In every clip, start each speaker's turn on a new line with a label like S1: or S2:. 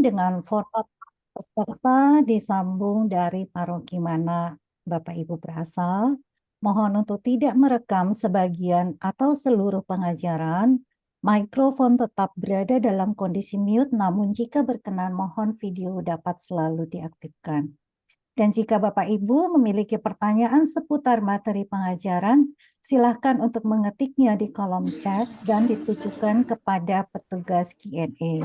S1: dengan format peserta disambung dari paroki mana Bapak Ibu berasal. Mohon untuk tidak merekam sebagian atau seluruh pengajaran. Mikrofon tetap berada dalam kondisi mute, namun jika berkenan mohon video dapat selalu diaktifkan. Dan jika Bapak Ibu memiliki pertanyaan seputar materi pengajaran, silakan untuk mengetiknya di kolom chat dan ditujukan kepada petugas Q&A.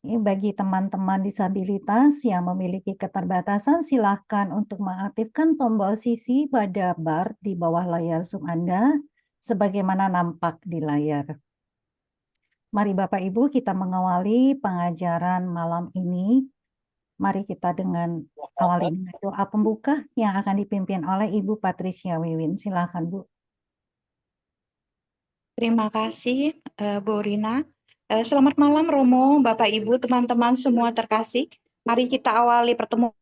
S1: Bagi teman-teman disabilitas yang memiliki keterbatasan, silakan untuk mengaktifkan tombol sisi pada bar di bawah layar Zoom Anda, sebagaimana nampak di layar. Mari Bapak Ibu kita mengawali pengajaran malam ini. Mari kita awali dengan doa pembuka yang akan dipimpin oleh Ibu Patricia Wiwin. Silakan Bu.
S2: Terima kasih Bu Rina. Selamat malam Romo, Bapak Ibu, teman-teman semua terkasih. Mari kita awali pertemuan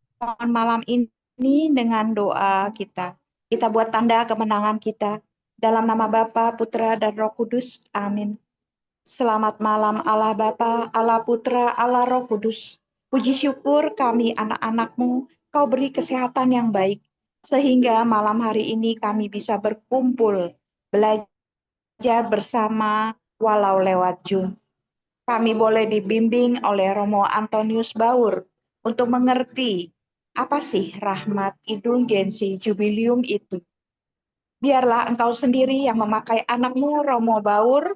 S2: malam ini dengan doa kita. Kita buat tanda kemenangan kita. Dalam nama Bapa, Putra, dan Roh Kudus. Amin. Selamat malam Allah Bapa, Allah Putra, Allah Roh Kudus. Puji syukur kami anak-anak-Mu, Kau beri kesehatan yang baik, sehingga malam hari ini kami bisa berkumpul, belajar bersama walau lewat Zoom. Kami boleh dibimbing oleh Romo Antonius Baur untuk mengerti apa sih rahmat indulgensi jubilium itu. Biarlah Engkau sendiri yang memakai anak-Mu Romo Baur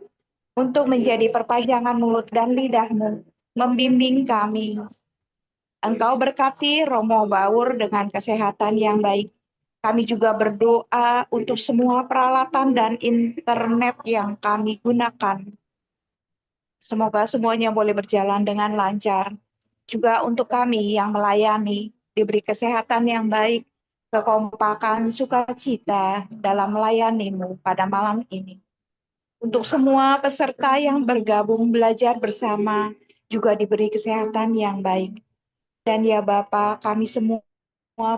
S2: untuk menjadi perpanjangan mulut dan lidah-Mu, membimbing kami. Engkau berkati Romo Baur dengan kesehatan yang baik. Kami juga berdoa untuk semua peralatan dan internet yang kami gunakan. Semoga semuanya boleh berjalan dengan lancar. Juga untuk kami yang melayani, diberi kesehatan yang baik, kekompakan, sukacita dalam melayani-Mu pada malam ini. Untuk semua peserta yang bergabung belajar bersama, juga diberi kesehatan yang baik. Dan ya Bapa, kami semua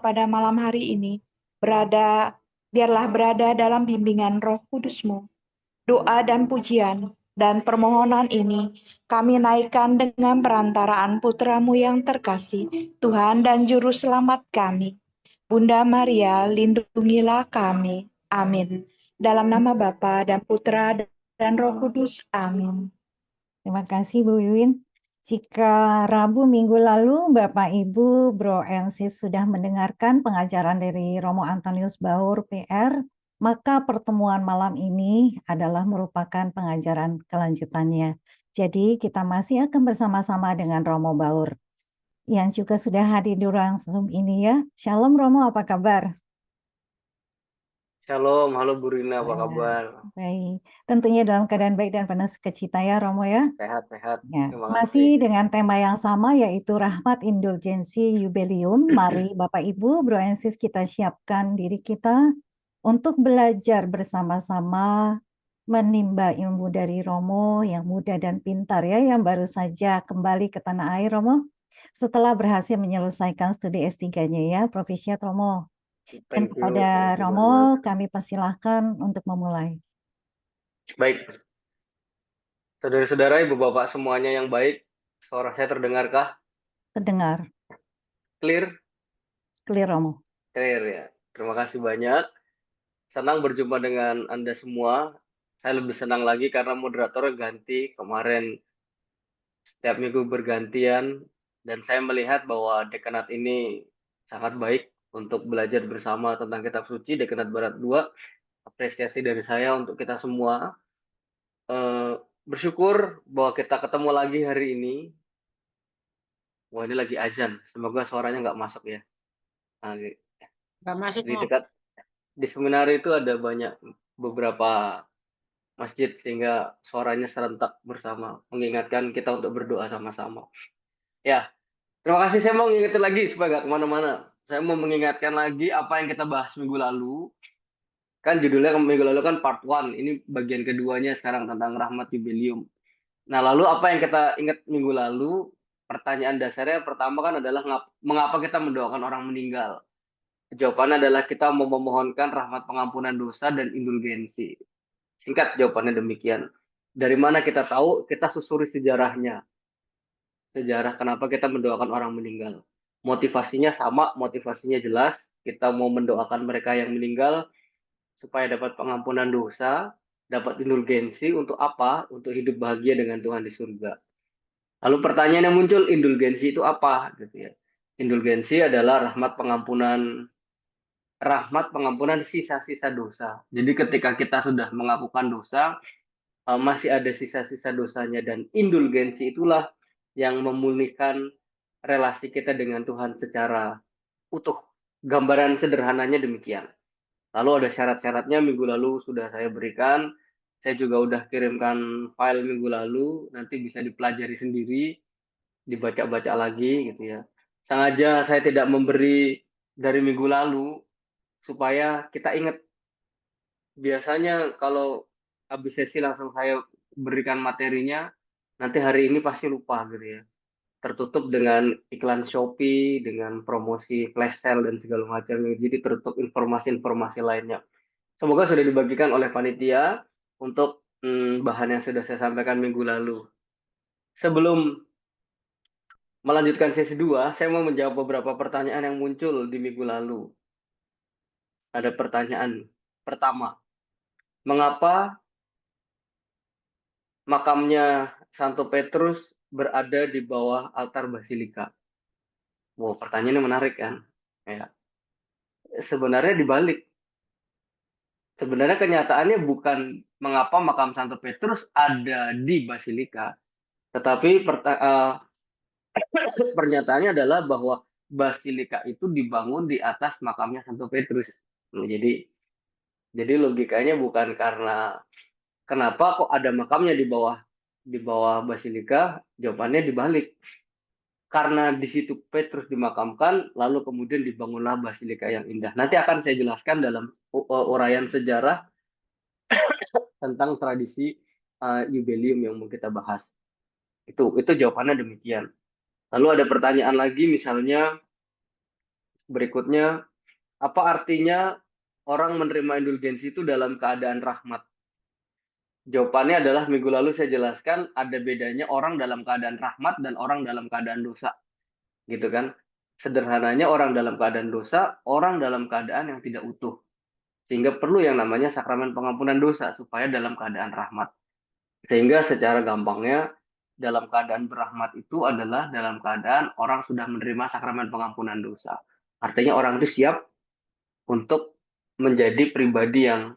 S2: pada malam hari ini biarlah berada dalam bimbingan Roh Kudus-Mu. Doa dan pujian dan permohonan ini kami naikkan dengan perantaraan Putra-Mu yang terkasih, Tuhan dan Juru Selamat kami. Bunda Maria, lindungilah kami. Amin. Dalam nama Bapa dan Putra dan Roh Kudus. Amin.
S1: Terima kasih Bu Wiwin. Jika Rabu minggu lalu Bapak Ibu Bro and Sis sudah mendengarkan pengajaran dari Romo Antonius Baur PR, maka pertemuan malam ini adalah merupakan pengajaran kelanjutannya. Jadi kita masih akan bersama-sama dengan Romo Baur yang juga sudah hadir di ruang Zoom ini ya. Shalom Romo, apa kabar?
S3: Shalom, halo Bu Rina, apa kabar?
S1: Baik, tentunya dalam keadaan baik dan penuh sukacita ya Romo ya.
S3: Sehat-sehat,
S1: Ya,
S3: terima
S1: masih
S3: kasih.
S1: dengan tema yang sama yaitu rahmat indulgensi jubilium. Mari Bapak Ibu, Bro and Sis, kita siapkan diri kita untuk belajar bersama-sama menimba ilmu dari Romo yang muda dan pintar ya, yang baru saja kembali ke tanah air Romo setelah berhasil menyelesaikan studi S3-nya ya, Profisiat Romo. Dan
S3: Thank
S1: kepada
S3: you
S1: Romo
S3: banget.
S1: kami persilahkan untuk memulai.
S3: Baik, saudara-saudara, ibu bapak semuanya yang baik, suara saya terdengarkah?
S1: Terdengar,
S3: Clear?
S1: clear Romo.
S3: Clear ya. Terima kasih banyak. Senang berjumpa dengan Anda semua. Saya lebih senang lagi karena moderatornya ganti. Kemarin setiap minggu bergantian. Dan saya melihat bahwa dekanat ini sangat baik untuk belajar bersama tentang kitab suci. Dekanat Barat 2. Apresiasi dari saya untuk kita semua. Bersyukur bahwa kita ketemu lagi hari ini. Wah, ini lagi azan. Semoga suaranya nggak masuk ya. Nah,
S2: Nggak masuk,
S3: di dekat di seminari itu ada beberapa masjid sehingga suaranya serentak bersama, mengingatkan kita untuk berdoa sama-sama. Ya, terima kasih. Saya mau ngingetin lagi supaya nggak kemana-mana. Saya mau mengingatkan lagi apa yang kita bahas minggu lalu. Kan judulnya minggu lalu kan part 1. Ini bagian keduanya sekarang tentang rahmat jubilium. Nah, lalu apa yang kita ingat minggu lalu? Pertanyaan dasarnya pertama kan adalah mengapa kita mendoakan orang meninggal? Jawabannya adalah kita mau memohonkan rahmat pengampunan dosa dan indulgensi. Singkat jawabannya demikian. Dari mana kita tahu? Kita susuri sejarahnya. sejarah kenapa kita mendoakan orang meninggal. Motivasinya sama, motivasinya jelas. Kita mau mendoakan mereka yang meninggal supaya dapat pengampunan dosa, dapat indulgensi untuk apa? Untuk hidup bahagia dengan Tuhan di surga. Lalu pertanyaan yang muncul, indulgensi itu apa? Gitu ya. Indulgensi adalah rahmat pengampunan sisa-sisa dosa. Jadi ketika kita sudah melakukan dosa, masih ada sisa-sisa dosanya, dan indulgensi itulah yang memulihkan relasi kita dengan Tuhan secara utuh. Gambaran sederhananya demikian. Lalu ada syarat-syaratnya, minggu lalu sudah saya berikan. Saya juga udah kirimkan file minggu lalu, nanti bisa dipelajari sendiri, dibaca-baca lagi gitu ya. Sengaja saya tidak memberi dari minggu lalu supaya kita ingat. Biasanya kalau habis sesi langsung saya berikan materinya, nanti hari ini pasti lupa gitu ya. Tertutup dengan iklan Shopee, dengan promosi flash sale dan segala macam. Jadi tertutup informasi-informasi lainnya. Semoga sudah dibagikan oleh panitia untuk bahan yang sudah saya sampaikan minggu lalu. Sebelum melanjutkan sesi 2, saya mau menjawab beberapa pertanyaan yang muncul di minggu lalu. Ada pertanyaan pertama, mengapa makamnya Santo Petrus berada di bawah altar basilika? Wow, pertanyaannya menarik kan? Ya, sebenarnya dibalik. Sebenarnya kenyataannya bukan mengapa makam Santo Petrus ada di basilika, tetapi pernyataannya adalah bahwa basilika itu dibangun di atas makamnya Santo Petrus. Nah, jadi logikanya bukan karena kenapa kok ada makamnya di bawah basilika, jawabannya dibalik. Karena di situ Petrus dimakamkan, lalu kemudian dibangunlah basilika yang indah. Nanti akan saya jelaskan dalam uraian sejarah tentang tradisi Yubelium yang mau kita bahas. Itu jawabannya demikian. Lalu ada pertanyaan lagi, misalnya berikutnya, apa artinya orang menerima indulgensi itu dalam keadaan rahmat? Jawabannya adalah minggu lalu saya jelaskan ada bedanya orang dalam keadaan rahmat dan orang dalam keadaan dosa. Gitu kan? Sederhananya orang dalam keadaan dosa, orang dalam keadaan yang tidak utuh. Sehingga perlu yang namanya sakramen pengampunan dosa supaya dalam keadaan rahmat. Sehingga secara gampangnya dalam keadaan berahmat itu adalah dalam keadaan orang sudah menerima sakramen pengampunan dosa. Artinya orang itu siap untuk menjadi pribadi yang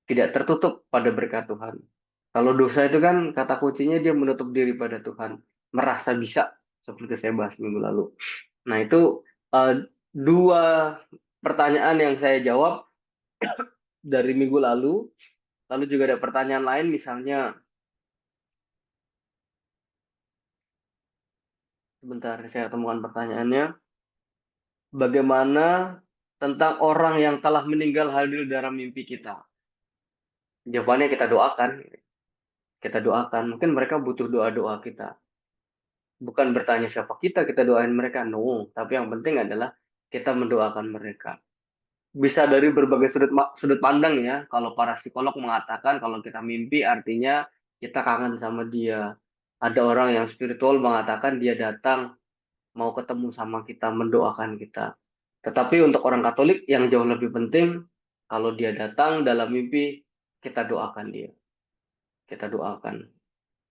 S3: tidak tertutup pada berkat Tuhan. Kalau dosa itu kan kata kuncinya dia menutup diri pada Tuhan, merasa bisa, seperti saya bahas minggu lalu. Nah itu dua pertanyaan yang saya jawab dari minggu lalu. Lalu juga ada pertanyaan lain, misalnya, sebentar saya temukan pertanyaannya. Bagaimana tentang orang yang telah meninggal hadir dalam mimpi kita? Jawabannya kita doakan. Kita doakan. Mungkin mereka butuh doa-doa kita. Bukan bertanya siapa kita doain mereka. No. Tapi yang penting adalah kita mendoakan mereka. Bisa dari berbagai sudut pandang ya. Kalau para psikolog mengatakan kalau kita mimpi artinya kita kangen sama dia. Ada orang yang spiritual mengatakan dia datang mau ketemu sama kita, mendoakan kita. Tetapi untuk orang Katolik yang jauh lebih penting, kalau dia datang dalam mimpi, kita doakan dia. Kita doakan.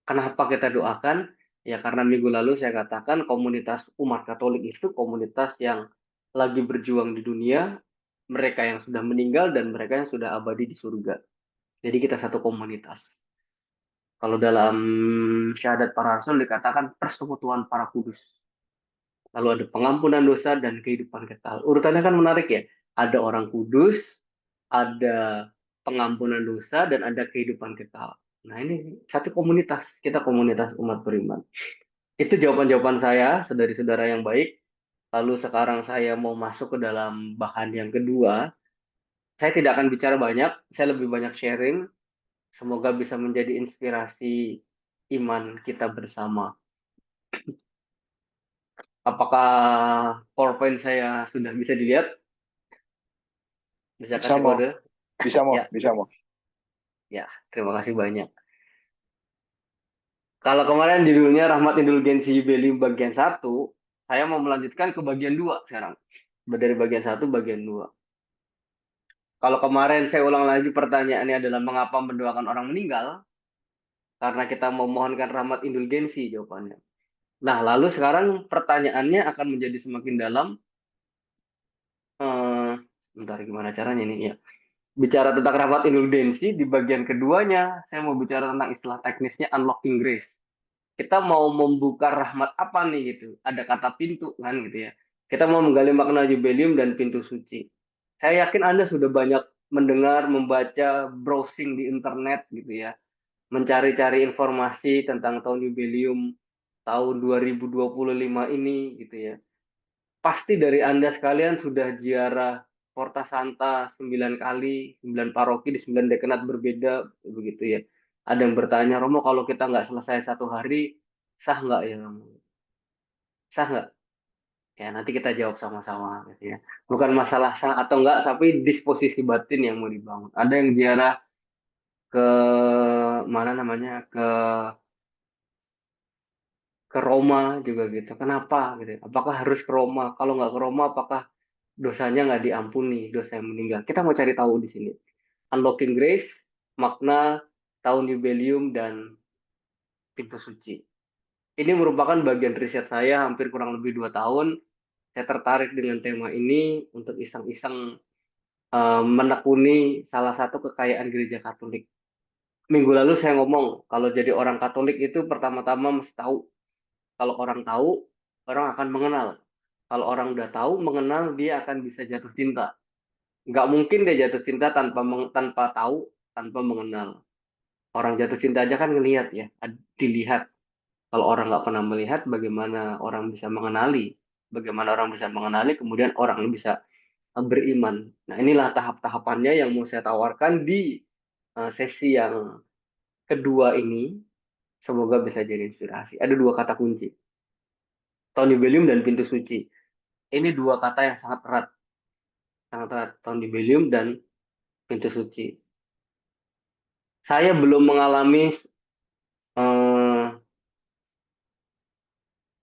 S3: Kenapa kita doakan? Ya karena minggu lalu saya katakan komunitas umat Katolik itu komunitas yang lagi berjuang di dunia, mereka yang sudah meninggal dan mereka yang sudah abadi di surga. Jadi kita satu komunitas. Kalau dalam syahadat para rasul dikatakan persekutuan para kudus. Lalu ada pengampunan dosa dan kehidupan kekal. Urutannya kan menarik ya. Ada orang kudus, ada pengampunan dosa, dan ada kehidupan kekal. Nah ini satu komunitas. Kita komunitas umat beriman. Itu jawaban-jawaban saya, saudari-saudara yang baik. Lalu sekarang saya mau masuk ke dalam bahan yang kedua. Saya tidak akan bicara banyak, saya lebih banyak sharing. Semoga bisa menjadi inspirasi iman kita bersama. Apakah PowerPoint saya sudah bisa dilihat? Bisa kasih kode?
S4: Bisa, Mo.
S3: Ya.
S4: Bisa, Mo.
S3: Ya, terima kasih banyak. Kalau kemarin judulnya Rahmat Indulgensi Jubileum bagian 1, saya mau melanjutkan ke bagian 2 sekarang. Dari bagian 1 bagian 2. Kalau kemarin saya ulang lagi pertanyaannya adalah mengapa mendoakan orang meninggal? Karena kita memohonkan rahmat indulgensi jawabannya. Nah, lalu sekarang pertanyaannya akan menjadi semakin dalam. Bentar, gimana caranya ini ya? Bicara tentang rahmat indulgensi, di bagian keduanya, saya mau bicara tentang istilah teknisnya unlocking grace. Kita mau membuka rahmat apa nih gitu? Ada kata pintu kan gitu ya. Kita mau menggali makna jubileum dan pintu suci. Saya yakin Anda sudah banyak mendengar, membaca, browsing di internet gitu ya. Mencari-cari informasi tentang tahun jubileum tahun 2025 ini gitu ya. Pasti dari Anda sekalian sudah ziarah Porta Santa 9 kali, 9 paroki di 9 dekanat berbeda begitu ya. Ada yang bertanya, Romo kalau kita nggak selesai 1 hari, sah nggak ya Romo? Sah nggak? Ya nanti kita jawab sama-sama gitu ya. Bukan masalah sah atau enggak, tapi disposisi batin yang mau dibangun. Ada yang ziarah ke mana namanya ke Roma juga gitu. Kenapa gitu? Apakah harus ke Roma? Kalau nggak ke Roma, apakah dosanya nggak diampuni, dosa yang meninggal? Kita mau cari tahu di sini. Unlocking Grace, makna tahun jubileum dan pintu suci. Ini merupakan bagian riset saya hampir kurang lebih 2 tahun. Saya tertarik dengan tema ini untuk iseng-iseng menekuni salah satu kekayaan gereja Katolik. Minggu lalu saya ngomong kalau jadi orang Katolik itu pertama-tama mesti tahu. Kalau orang tahu, orang akan mengenal. Kalau orang udah tahu, mengenal, dia akan bisa jatuh cinta. Nggak mungkin dia jatuh cinta tanpa tahu, tanpa mengenal. Orang jatuh cinta aja kan ngelihat ya, dilihat. Kalau orang nggak pernah melihat, bagaimana orang bisa mengenali? Bagaimana orang bisa mengenali, kemudian orang bisa beriman. Nah, inilah tahap-tahapannya yang mau saya tawarkan di sesi yang kedua ini. Semoga bisa jadi inspirasi. Ada 2 kata kunci. Tahun jubileum dan pintu suci. Ini 2 kata yang sangat erat. Sangat erat. Tahun jubileum dan pintu suci. Saya belum mengalami, eh,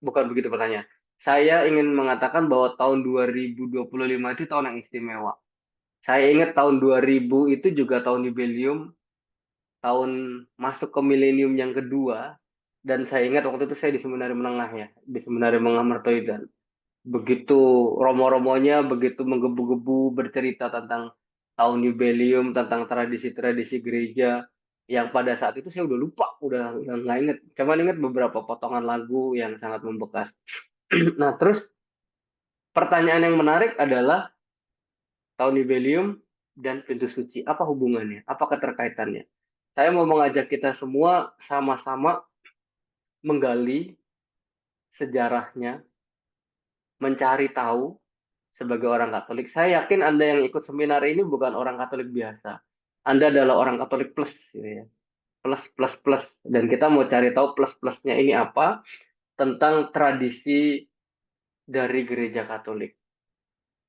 S3: bukan begitu pertanyaan. Saya ingin mengatakan bahwa tahun 2025 itu tahun yang istimewa. Saya ingat tahun 2000 itu juga tahun jubileum, tahun masuk ke milenium yang kedua. Dan saya ingat waktu itu saya di seminari menengah ya, di seminari menengah Mertoidan. Begitu romo-romonya, begitu menggebu-gebu bercerita tentang tahun jubileum, tentang tradisi-tradisi gereja, yang pada saat itu saya udah lupa, udah nggak inget. Cuman inget beberapa potongan lagu yang sangat membekas. Nah, terus pertanyaan yang menarik adalah tahun jubileum dan pintu suci. Apa hubungannya? Apa keterkaitannya? Saya mau mengajak kita semua sama-sama menggali sejarahnya, mencari tahu sebagai orang Katolik. Saya yakin Anda yang ikut seminar ini bukan orang Katolik biasa. Anda adalah orang Katolik plus, gitu ya. Plus, plus, plus. Dan kita mau cari tahu plus-plusnya ini apa tentang tradisi dari gereja Katolik.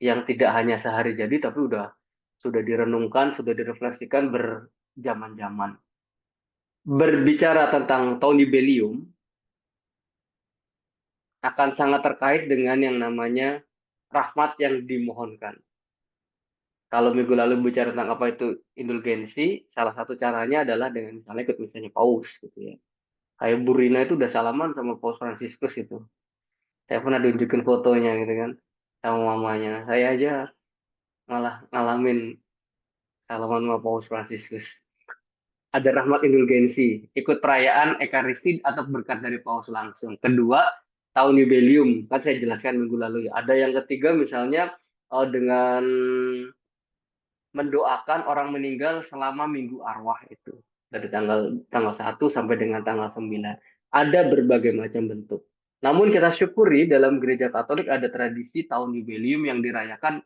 S3: Yang tidak hanya sehari jadi, tapi sudah direnungkan, sudah direfleksikan berjaman-jaman. Berbicara tentang tahun jubileum, akan sangat terkait dengan yang namanya rahmat yang dimohonkan. Kalau minggu lalu bicara tentang apa itu indulgensi, salah satu caranya adalah dengan misalnya ikut misalnya Paus gitu ya. Kayak Bu Rina itu udah salaman sama Paus Fransiskus itu. Saya pernah tunjukin fotonya gitu kan sama mamanya. Saya aja malah ngalamin salaman sama Paus Fransiskus. Ada rahmat indulgensi, ikut perayaan Ekaristi atau berkat dari Paus langsung. Kedua, tahun jubileum, kan saya jelaskan minggu lalu ya. Ada yang ketiga misalnya dengan mendoakan orang meninggal selama minggu arwah itu. Dari tanggal tanggal 1 sampai dengan tanggal 9. Ada berbagai macam bentuk. Namun kita syukuri dalam gereja Katolik ada tradisi tahun jubileum yang dirayakan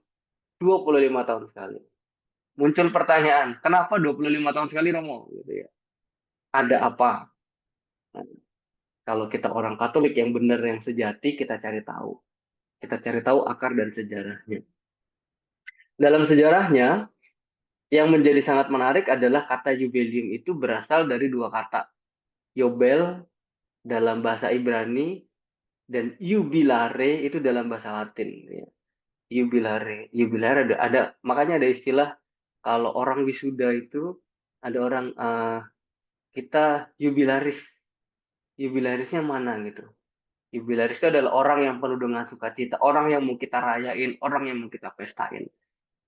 S3: 25 tahun sekali. Muncul pertanyaan, kenapa 25 tahun sekali Romo? Gitu ya. Ada apa? Nah, kalau kita orang Katolik yang benar yang sejati, kita cari tahu. Kita cari tahu akar dan sejarahnya. Dalam sejarahnya, yang menjadi sangat menarik adalah kata jubileum itu berasal dari 2 kata. Yobel dalam bahasa Ibrani dan jubilare itu dalam bahasa Latin. Ya. Jubilare ada makanya ada istilah kalau orang wisuda itu ada orang kita jubilaris. Jubilarisnya mana gitu? Jubilaris itu adalah orang yang penuh dengan sukacita, orang yang mau kita rayain, orang yang mau kita pestain.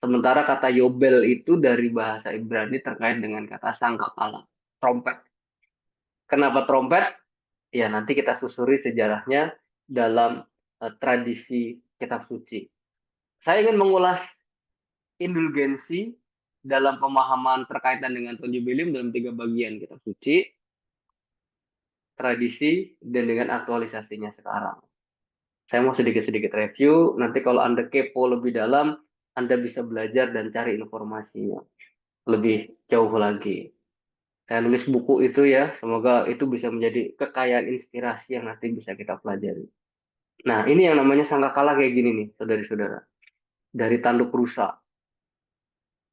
S3: Sementara kata Yobel itu dari bahasa Ibrani terkait dengan kata sangkakala, trompet. Kenapa trompet? Ya nanti kita susuri sejarahnya dalam tradisi kitab suci. Saya ingin mengulas indulgensi dalam pemahaman terkaitan dengan tahun jubileum dalam 3 bagian kitab suci, tradisi, dan dengan aktualisasinya sekarang. Saya mau sedikit-sedikit review, nanti kalau Anda kepo lebih dalam, Anda bisa belajar dan cari informasinya lebih jauh lagi. Saya nulis buku itu ya, semoga itu bisa menjadi kekayaan inspirasi yang nanti bisa kita pelajari. Nah, ini yang namanya sangkakala kayak gini nih, saudara-saudara. Dari tanduk rusa,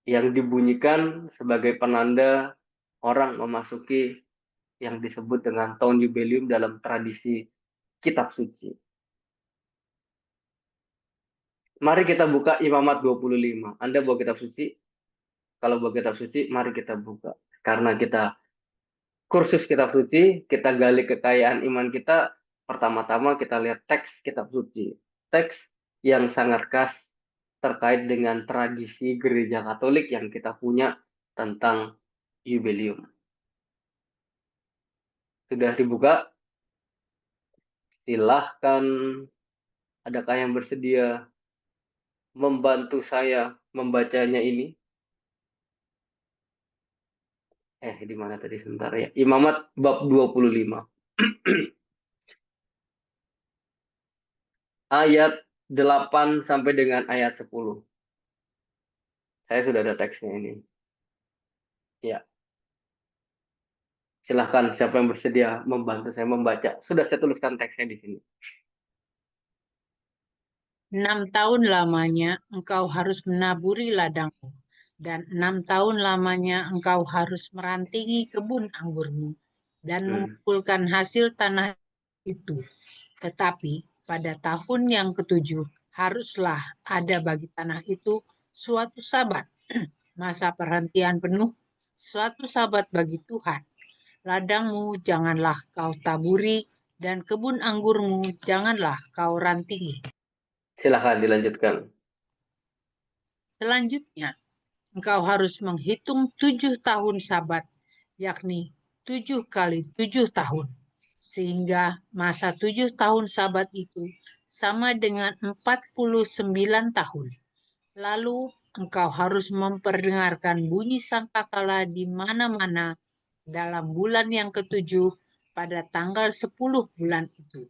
S3: yang dibunyikan sebagai penanda orang memasuki yang disebut dengan tahun jubileum dalam tradisi kitab suci. Mari kita buka Imamat 25. Anda bawa kitab suci? Kalau bawa kitab suci, mari kita buka. Karena kita kursus kitab suci, kita gali kekayaan iman kita, pertama-tama kita lihat teks kitab suci. Teks yang sangat khas terkait dengan tradisi gereja Katolik yang kita punya tentang jubileum. Sudah dibuka? Silahkan, adakah yang bersedia membantu saya membacanya ini? Di mana tadi sebentar ya? Imamat bab 25. Ayat 8 sampai dengan ayat 10. Saya sudah ada teksnya ini. Ya, silahkan siapa yang bersedia membantu saya membaca. Sudah saya tuliskan teksnya di sini.
S4: 6 tahun lamanya engkau harus menaburi ladangmu, dan 6 tahun lamanya engkau harus merantingi kebun anggurmu, dan mengumpulkan hasil tanah itu. Tetapi pada tahun yang ketujuh haruslah ada bagi tanah itu suatu sabat, masa perhentian penuh, suatu sabat bagi Tuhan. Ladangmu janganlah kau taburi, dan kebun anggurmu janganlah kau rantingi.
S3: Silahkan dilanjutkan.
S4: Selanjutnya, engkau harus menghitung 7 tahun sabat, yakni 7 kali 7 tahun. Sehingga masa 7 tahun sabat itu sama dengan 49 tahun. Lalu engkau harus memperdengarkan bunyi sangkakala di mana-mana dalam bulan yang ketujuh pada tanggal 10 bulan itu.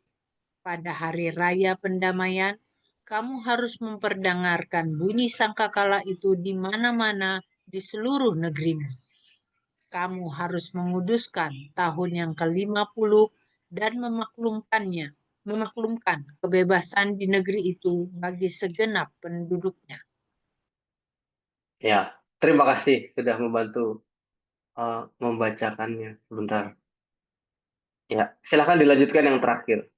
S4: Pada hari raya pendamaian, kamu harus memperdengarkan bunyi sangkakala itu di mana-mana di seluruh negerimu. Kamu harus menguduskan tahun yang ke-50 dan memaklumkan kebebasan di negeri itu bagi segenap penduduknya.
S3: Ya, terima kasih sudah membantu membacakannya. Sebentar. Ya, silahkan dilanjutkan yang terakhir.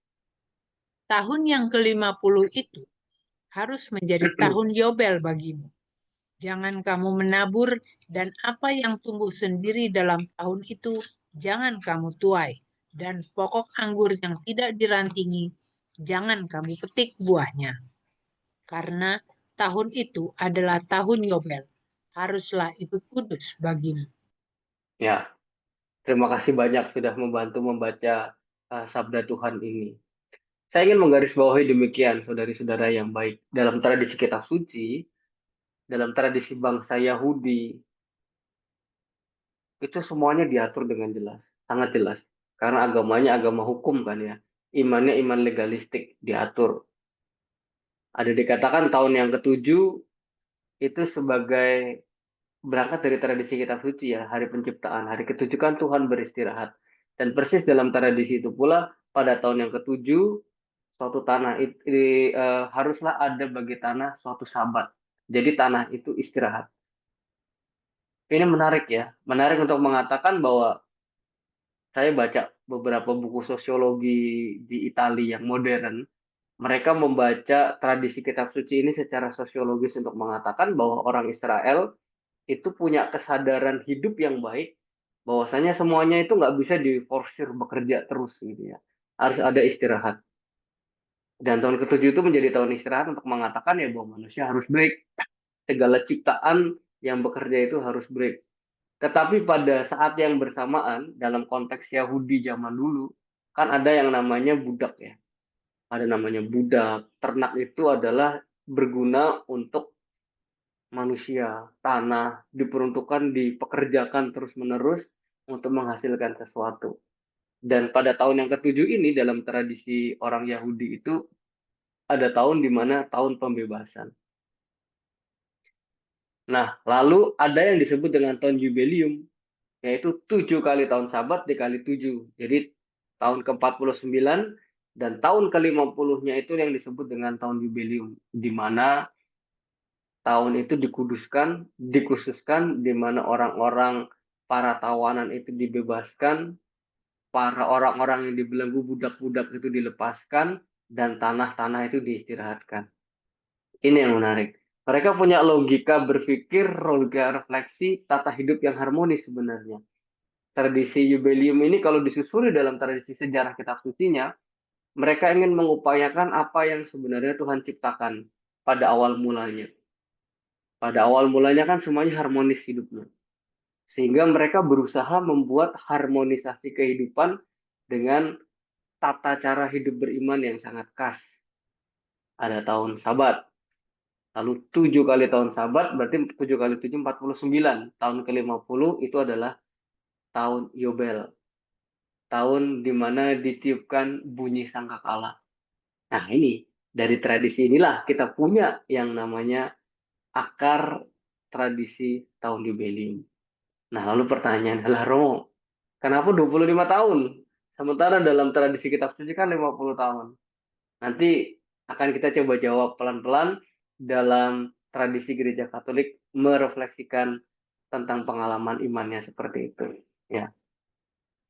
S4: Tahun yang ke-50 itu harus menjadi tahun Yobel bagimu. Jangan kamu menabur, dan apa yang tumbuh sendiri dalam tahun itu jangan kamu tuai. Dan pokok anggur yang tidak dirantingi, jangan kamu petik buahnya. Karena tahun itu adalah tahun Yobel. Haruslah itu kudus bagimu.
S3: Ya, terima kasih banyak sudah membantu membaca sabda Tuhan ini. Saya ingin menggarisbawahi demikian, saudari-saudara yang baik. Dalam tradisi kitab suci, dalam tradisi bangsa Yahudi, itu semuanya diatur dengan jelas, sangat jelas. Karena agamanya agama hukum kan ya. Imannya iman legalistik, diatur. Ada dikatakan tahun yang ketujuh itu sebagai berangkat dari tradisi kitab suci ya, hari penciptaan. Hari ketujuh kan Tuhan beristirahat. Dan persis dalam tradisi itu pula, pada tahun yang ketujuh, suatu tanah haruslah ada bagi tanah suatu sabat. Jadi tanah itu istirahat. Ini menarik ya, menarik untuk mengatakan bahwa saya baca beberapa buku sosiologi di Italia yang modern, mereka membaca tradisi kitab suci ini secara sosiologis untuk mengatakan bahwa orang Israel itu punya kesadaran hidup yang baik, bahwasanya semuanya itu nggak bisa diforsir bekerja terus gitu ya. Harus ada istirahat. Dan tahun ke-7 itu menjadi tahun istirahat untuk mengatakan ya bahwa manusia harus break. Segala ciptaan yang bekerja itu harus break. Tetapi pada saat yang bersamaan, dalam konteks Yahudi zaman dulu, kan ada yang namanya budak ya. Ada namanya budak. Ternak itu adalah berguna untuk manusia. Tanah diperuntukkan, dipekerjakan terus-menerus untuk menghasilkan sesuatu. Dan pada tahun yang ke-7 ini, dalam tradisi orang Yahudi itu, ada tahun di mana tahun pembebasan. Nah, lalu ada yang disebut dengan tahun jubileum, yaitu 7 kali tahun Sabat dikali 7. Jadi tahun ke-49 dan tahun ke-50-nya itu yang disebut dengan tahun jubileum, di mana tahun itu dikhususkan di mana orang-orang para tawanan itu dibebaskan, para orang-orang yang dibelenggu budak-budak itu dilepaskan, dan tanah-tanah itu diistirahatkan. Ini yang menarik. Mereka punya logika berpikir, logika refleksi, tata hidup yang harmonis sebenarnya. Tradisi jubileum ini kalau disusuri dalam tradisi sejarah kitab sucinya, mereka ingin mengupayakan apa yang sebenarnya Tuhan ciptakan pada awal mulanya. Pada awal mulanya kan semuanya harmonis hidupnya. Sehingga mereka berusaha membuat harmonisasi kehidupan dengan tata cara hidup beriman yang sangat khas. Ada tahun Sabat. Lalu 7 kali tahun Sabat, berarti 7 kali 7, 49. Tahun ke-50 itu adalah tahun Yobel. Tahun di mana ditiupkan bunyi sangkakala. Nah ini, dari tradisi inilah kita punya yang namanya akar tradisi tahun jubileum. Nah lalu pertanyaan, lah Romo, kenapa 25 tahun? Sementara dalam tradisi kitab suci kan 50 tahun. Nanti akan kita coba jawab pelan-pelan dalam tradisi gereja Katolik merefleksikan tentang pengalaman imannya seperti itu. Ya,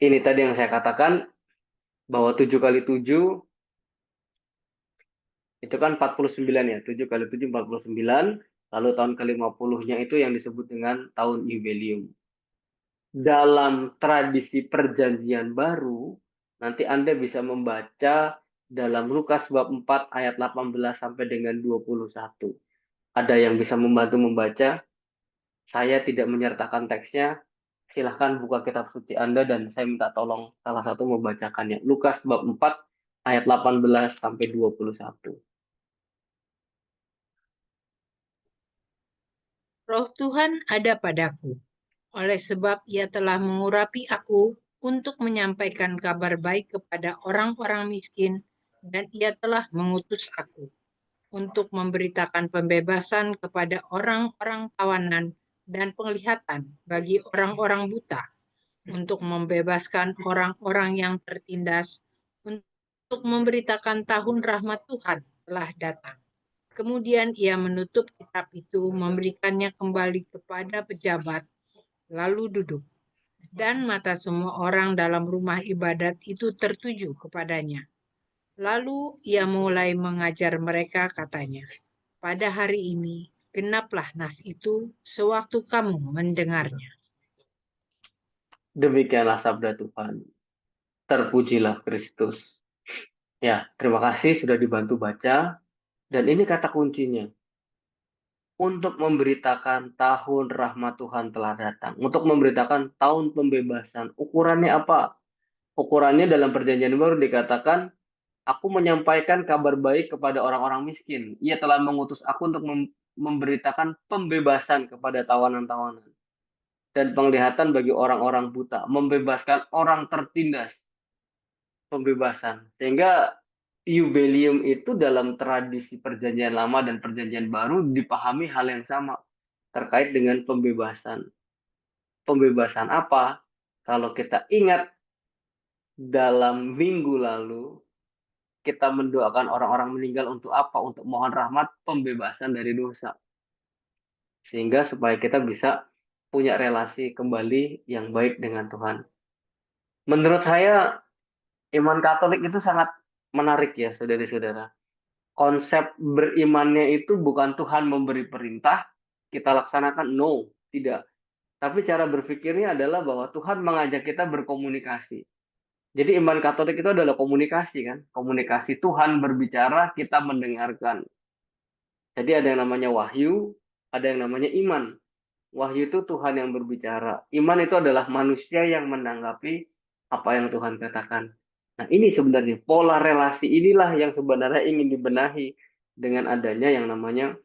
S3: ini tadi yang saya katakan bahwa 7 kali 7 itu kan 49 ya, 7 kali 7 49, lalu tahun ke-50-nya itu yang disebut dengan tahun jubileum. Dalam tradisi perjanjian baru, nanti Anda bisa membaca dalam Lukas bab 4 ayat 18 sampai dengan 21. Ada yang bisa membantu membaca, saya tidak menyertakan teksnya, silahkan buka kitab suci Anda dan saya minta tolong salah satu membacakannya. Lukas bab 4 ayat 18 sampai 21.
S4: Roh Tuhan ada padaku, oleh sebab Ia telah mengurapi aku untuk menyampaikan kabar baik kepada orang-orang miskin, dan Ia telah mengutus aku untuk memberitakan pembebasan kepada orang-orang tawanan dan penglihatan bagi orang-orang buta, untuk membebaskan orang-orang yang tertindas, untuk memberitakan tahun rahmat Tuhan telah datang. Kemudian ia menutup kitab itu, memberikannya kembali kepada pejabat, lalu duduk. Dan mata semua orang dalam rumah ibadat itu tertuju kepadanya. Lalu ia mulai mengajar mereka, katanya, pada hari ini genaplah nas itu sewaktu kamu mendengarnya.
S3: Demikianlah sabda Tuhan. Terpujilah Kristus. Ya, terima kasih sudah dibantu baca. Dan ini kata kuncinya. Untuk memberitakan tahun rahmat Tuhan telah datang. Untuk memberitakan tahun pembebasan. Ukurannya apa? Ukurannya dalam perjanjian baru dikatakan, aku menyampaikan kabar baik kepada orang-orang miskin. Ia telah mengutus aku untuk memberitakan pembebasan kepada tawanan-tawanan. Dan penglihatan bagi orang-orang buta. Membebaskan orang tertindas. Pembebasan. Sehingga jubileum itu dalam tradisi perjanjian lama dan perjanjian baru dipahami hal yang sama terkait dengan pembebasan. Pembebasan apa? Kalau kita ingat dalam minggu lalu kita mendoakan orang-orang meninggal untuk apa? Untuk mohon rahmat, pembebasan dari dosa. Sehingga supaya kita bisa punya relasi kembali yang baik dengan Tuhan. Menurut saya iman Katolik itu sangat menarik ya, saudara-saudara. Konsep berimannya itu bukan Tuhan memberi perintah, kita laksanakan, no, tidak. Tapi cara berpikirnya adalah bahwa Tuhan mengajak kita berkomunikasi. Jadi iman Katolik itu adalah komunikasi kan, komunikasi Tuhan berbicara, kita mendengarkan. Jadi ada yang namanya wahyu, ada yang namanya iman. Wahyu itu Tuhan yang berbicara. Iman itu adalah manusia yang menanggapi apa yang Tuhan katakan. Nah, ini sebenarnya pola relasi inilah yang sebenarnya ingin dibenahi dengan adanya yang namanya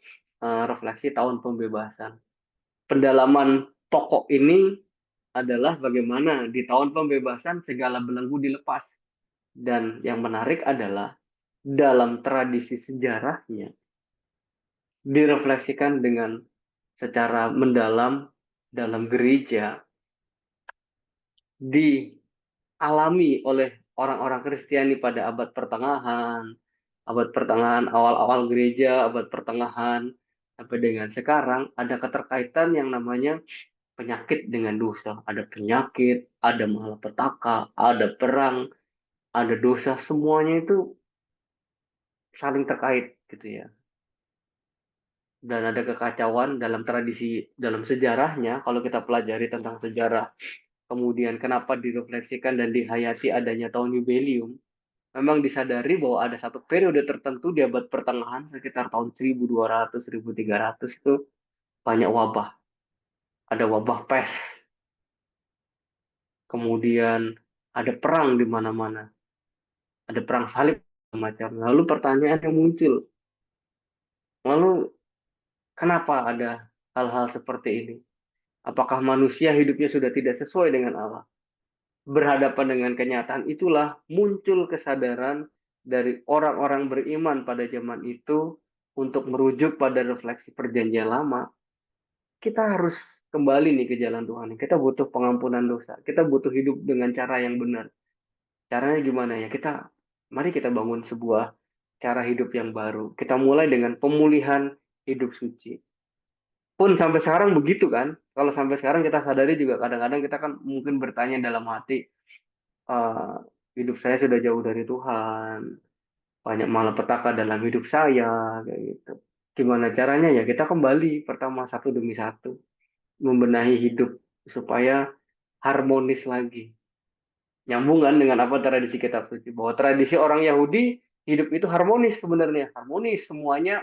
S3: refleksi tahun pembebasan. Pendalaman pokok ini adalah bagaimana di tahun pembebasan segala belenggu dilepas. Dan yang menarik adalah dalam tradisi sejarahnya direfleksikan dengan secara mendalam dalam gereja, dialami oleh orang-orang Kristiani pada abad pertengahan awal-awal gereja, abad pertengahan sampai dengan sekarang, ada keterkaitan yang namanya penyakit dengan dosa. Ada penyakit, ada malapetaka, ada perang, ada dosa, semuanya itu saling terkait gitu ya. Dan ada kekacauan dalam tradisi, dalam sejarahnya, kalau kita pelajari tentang sejarah, kemudian kenapa direfleksikan dan dihayati adanya tahun jubileum, memang disadari bahwa ada satu periode tertentu di abad pertengahan, sekitar tahun 1200, 1300 itu banyak wabah. Ada wabah pes, kemudian ada perang di mana-mana, ada perang salib macam. Lalu pertanyaan yang muncul, lalu kenapa ada hal-hal seperti ini? Apakah manusia hidupnya sudah tidak sesuai dengan Allah? Berhadapan dengan kenyataan itulah muncul kesadaran dari orang-orang beriman pada zaman itu untuk merujuk pada refleksi perjanjian lama. Kita harus kembali nih ke jalan Tuhan. Kita butuh pengampunan dosa. Kita butuh hidup dengan cara yang benar. Caranya gimana ya? Mari kita bangun sebuah cara hidup yang baru. Kita mulai dengan pemulihan hidup suci. Pun sampai sekarang begitu kan? Kalau sampai sekarang kita sadari juga kadang-kadang kita kan mungkin bertanya dalam hati, "Ah, hidup saya sudah jauh dari Tuhan, banyak malapetaka dalam hidup saya," kayak gitu. Gimana caranya ya? Kita kembali pertama satu demi satu, membenahi hidup supaya harmonis lagi. Nyambung kan dengan apa tradisi kitab suci, bahwa tradisi orang Yahudi hidup itu harmonis sebenarnya, harmonis semuanya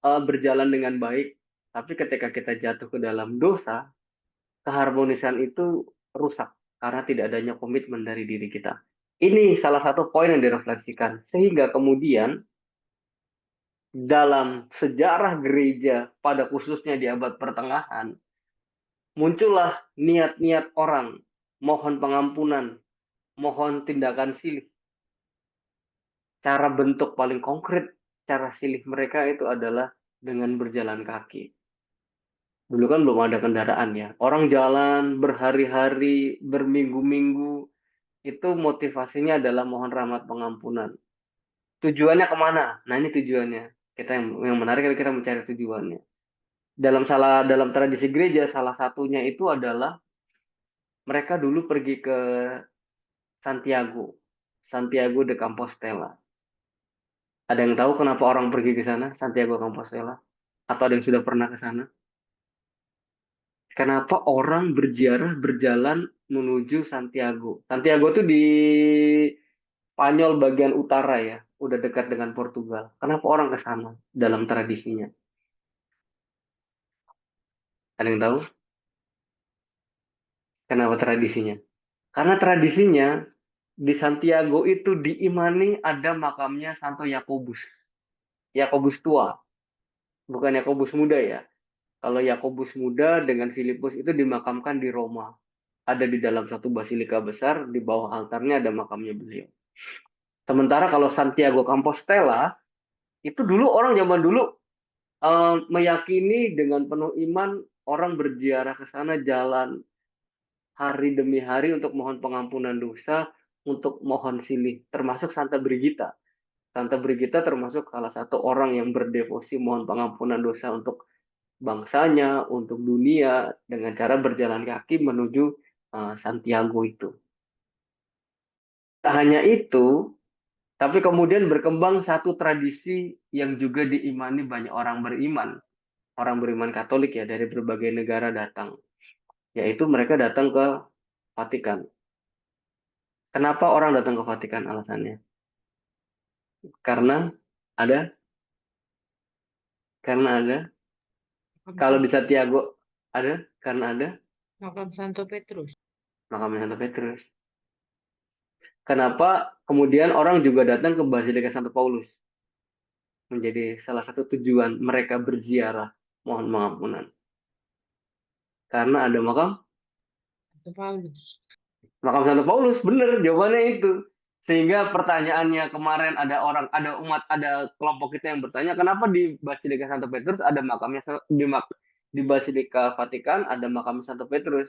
S3: berjalan dengan baik. Tapi ketika kita jatuh ke dalam dosa, keharmonisan itu rusak karena tidak adanya komitmen dari diri kita. Ini salah satu poin yang direfleksikan. Sehingga kemudian dalam sejarah gereja pada khususnya di abad pertengahan, muncullah niat-niat orang mohon pengampunan, mohon tindakan silih. Cara bentuk paling konkret cara silih mereka itu adalah dengan berjalan kaki. Dulu kan belum ada kendaraan ya. Orang jalan berhari-hari, berminggu-minggu, itu motivasinya adalah mohon rahmat pengampunan. Tujuannya kemana? Nah ini tujuannya. Yang menarik adalah kita mencari tujuannya. Dalam tradisi gereja salah satunya itu adalah mereka dulu pergi ke Santiago, Santiago de Compostela. Ada yang tahu kenapa orang pergi ke sana, Santiago Compostela? Atau ada yang sudah pernah ke sana? Kenapa orang berziarah berjalan menuju Santiago? Santiago itu di Spanyol bagian utara ya, udah dekat dengan Portugal. Kenapa orang ke sana dalam tradisinya? Ada yang tahu? Kenapa tradisinya? Karena tradisinya di Santiago itu diimani ada makamnya Santo Yakobus. Yakobus tua, bukan Yakobus muda ya. Kalau Yakobus muda dengan Filipus itu dimakamkan di Roma. Ada di dalam satu basilika besar, di bawah altarnya ada makamnya beliau. Sementara kalau Santiago Compostela, itu dulu orang zaman dulu meyakini dengan penuh iman orang berziarah ke sana jalan hari demi hari untuk mohon pengampunan dosa, untuk mohon silih, termasuk Santa Brigita. Santa Brigita termasuk salah satu orang yang berdevosi mohon pengampunan dosa untuk bangsanya, untuk dunia, dengan cara berjalan kaki menuju Santiago itu. Tak hanya itu, tapi kemudian berkembang satu tradisi yang juga diimani banyak orang beriman. Orang beriman Katolik ya, dari berbagai negara datang. Yaitu mereka datang ke Vatikan. Kenapa orang datang ke Vatikan alasannya? Karena ada, karena ada.
S4: Makam
S3: Kalau
S4: San-
S3: di Santiago ada, karena ada
S4: Makam Santo Petrus.
S3: makam Santo Petrus. Kenapa kemudian orang juga datang ke Basilika Santo Paulus? Menjadi salah satu tujuan mereka berziarah, mohon pengampunan. Karena ada
S4: Santo Paulus.
S3: makam Santo Paulus, bener jawabannya itu. Sehingga pertanyaannya kemarin ada umat, ada kelompok kita yang bertanya, kenapa di Basilika Santo Petrus ada makamnya di Basilika Vatikan ada makam Santo Petrus?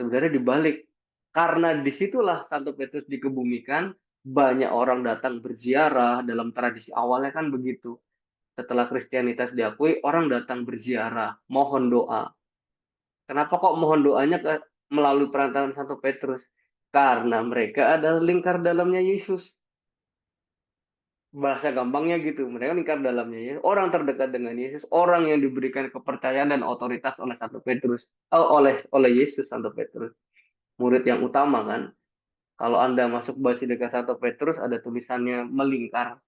S3: Sebenarnya dibalik. Karena disitulah Santo Petrus dikebumikan, banyak orang datang berziarah, dalam tradisi awalnya kan begitu. Setelah Kristianitas diakui, orang datang berziarah, mohon doa. Kenapa kok mohon doanya melalui perantaraan Santo Petrus? Karena mereka adalah lingkar dalamnya Yesus. Bahasa gampangnya gitu, mereka lingkar dalamnya Yesus. Orang terdekat dengan Yesus, orang yang diberikan kepercayaan dan otoritas oleh Santo Petrus, oleh Yesus Santo Petrus. Murid yang utama kan. Kalau Anda masuk Basilika Santo Petrus, ada tulisannya melingkar.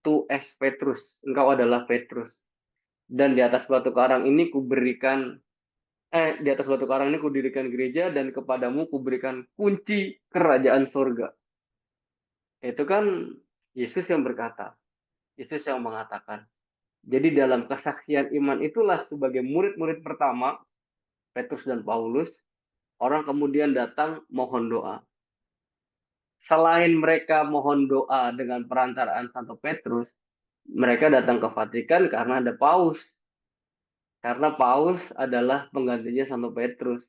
S3: Tu es Petrus, engkau adalah Petrus. Dan di atas batu karang ini di atas batu karang ini kudirikan gereja dan kepadamu kuberikan kunci kerajaan surga. Itu kan Yesus yang berkata, Yesus yang mengatakan. Jadi dalam kesaksian iman itulah sebagai murid-murid pertama, Petrus dan Paulus, orang kemudian datang mohon doa. Selain mereka mohon doa dengan perantaraan Santo Petrus, mereka datang ke Vatikan karena ada Paus. Karena Paus adalah penggantinya Santo Petrus.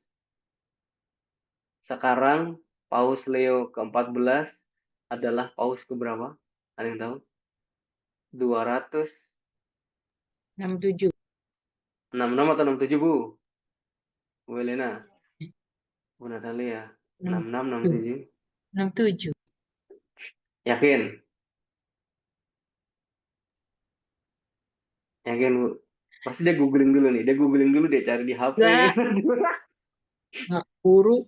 S3: Sekarang Paus Leo ke-14 adalah Paus keberapa? Ada yang tahu? 266
S4: 67.
S3: atau 67, Bu? Bu Elena, Bu Natalia. 66, 67.
S4: 67.
S3: Yakin? Yakin, Bu? Pasti dia googling dulu nih. Dia googling dulu, dia cari di HP.
S4: Enggak, nggak keburu.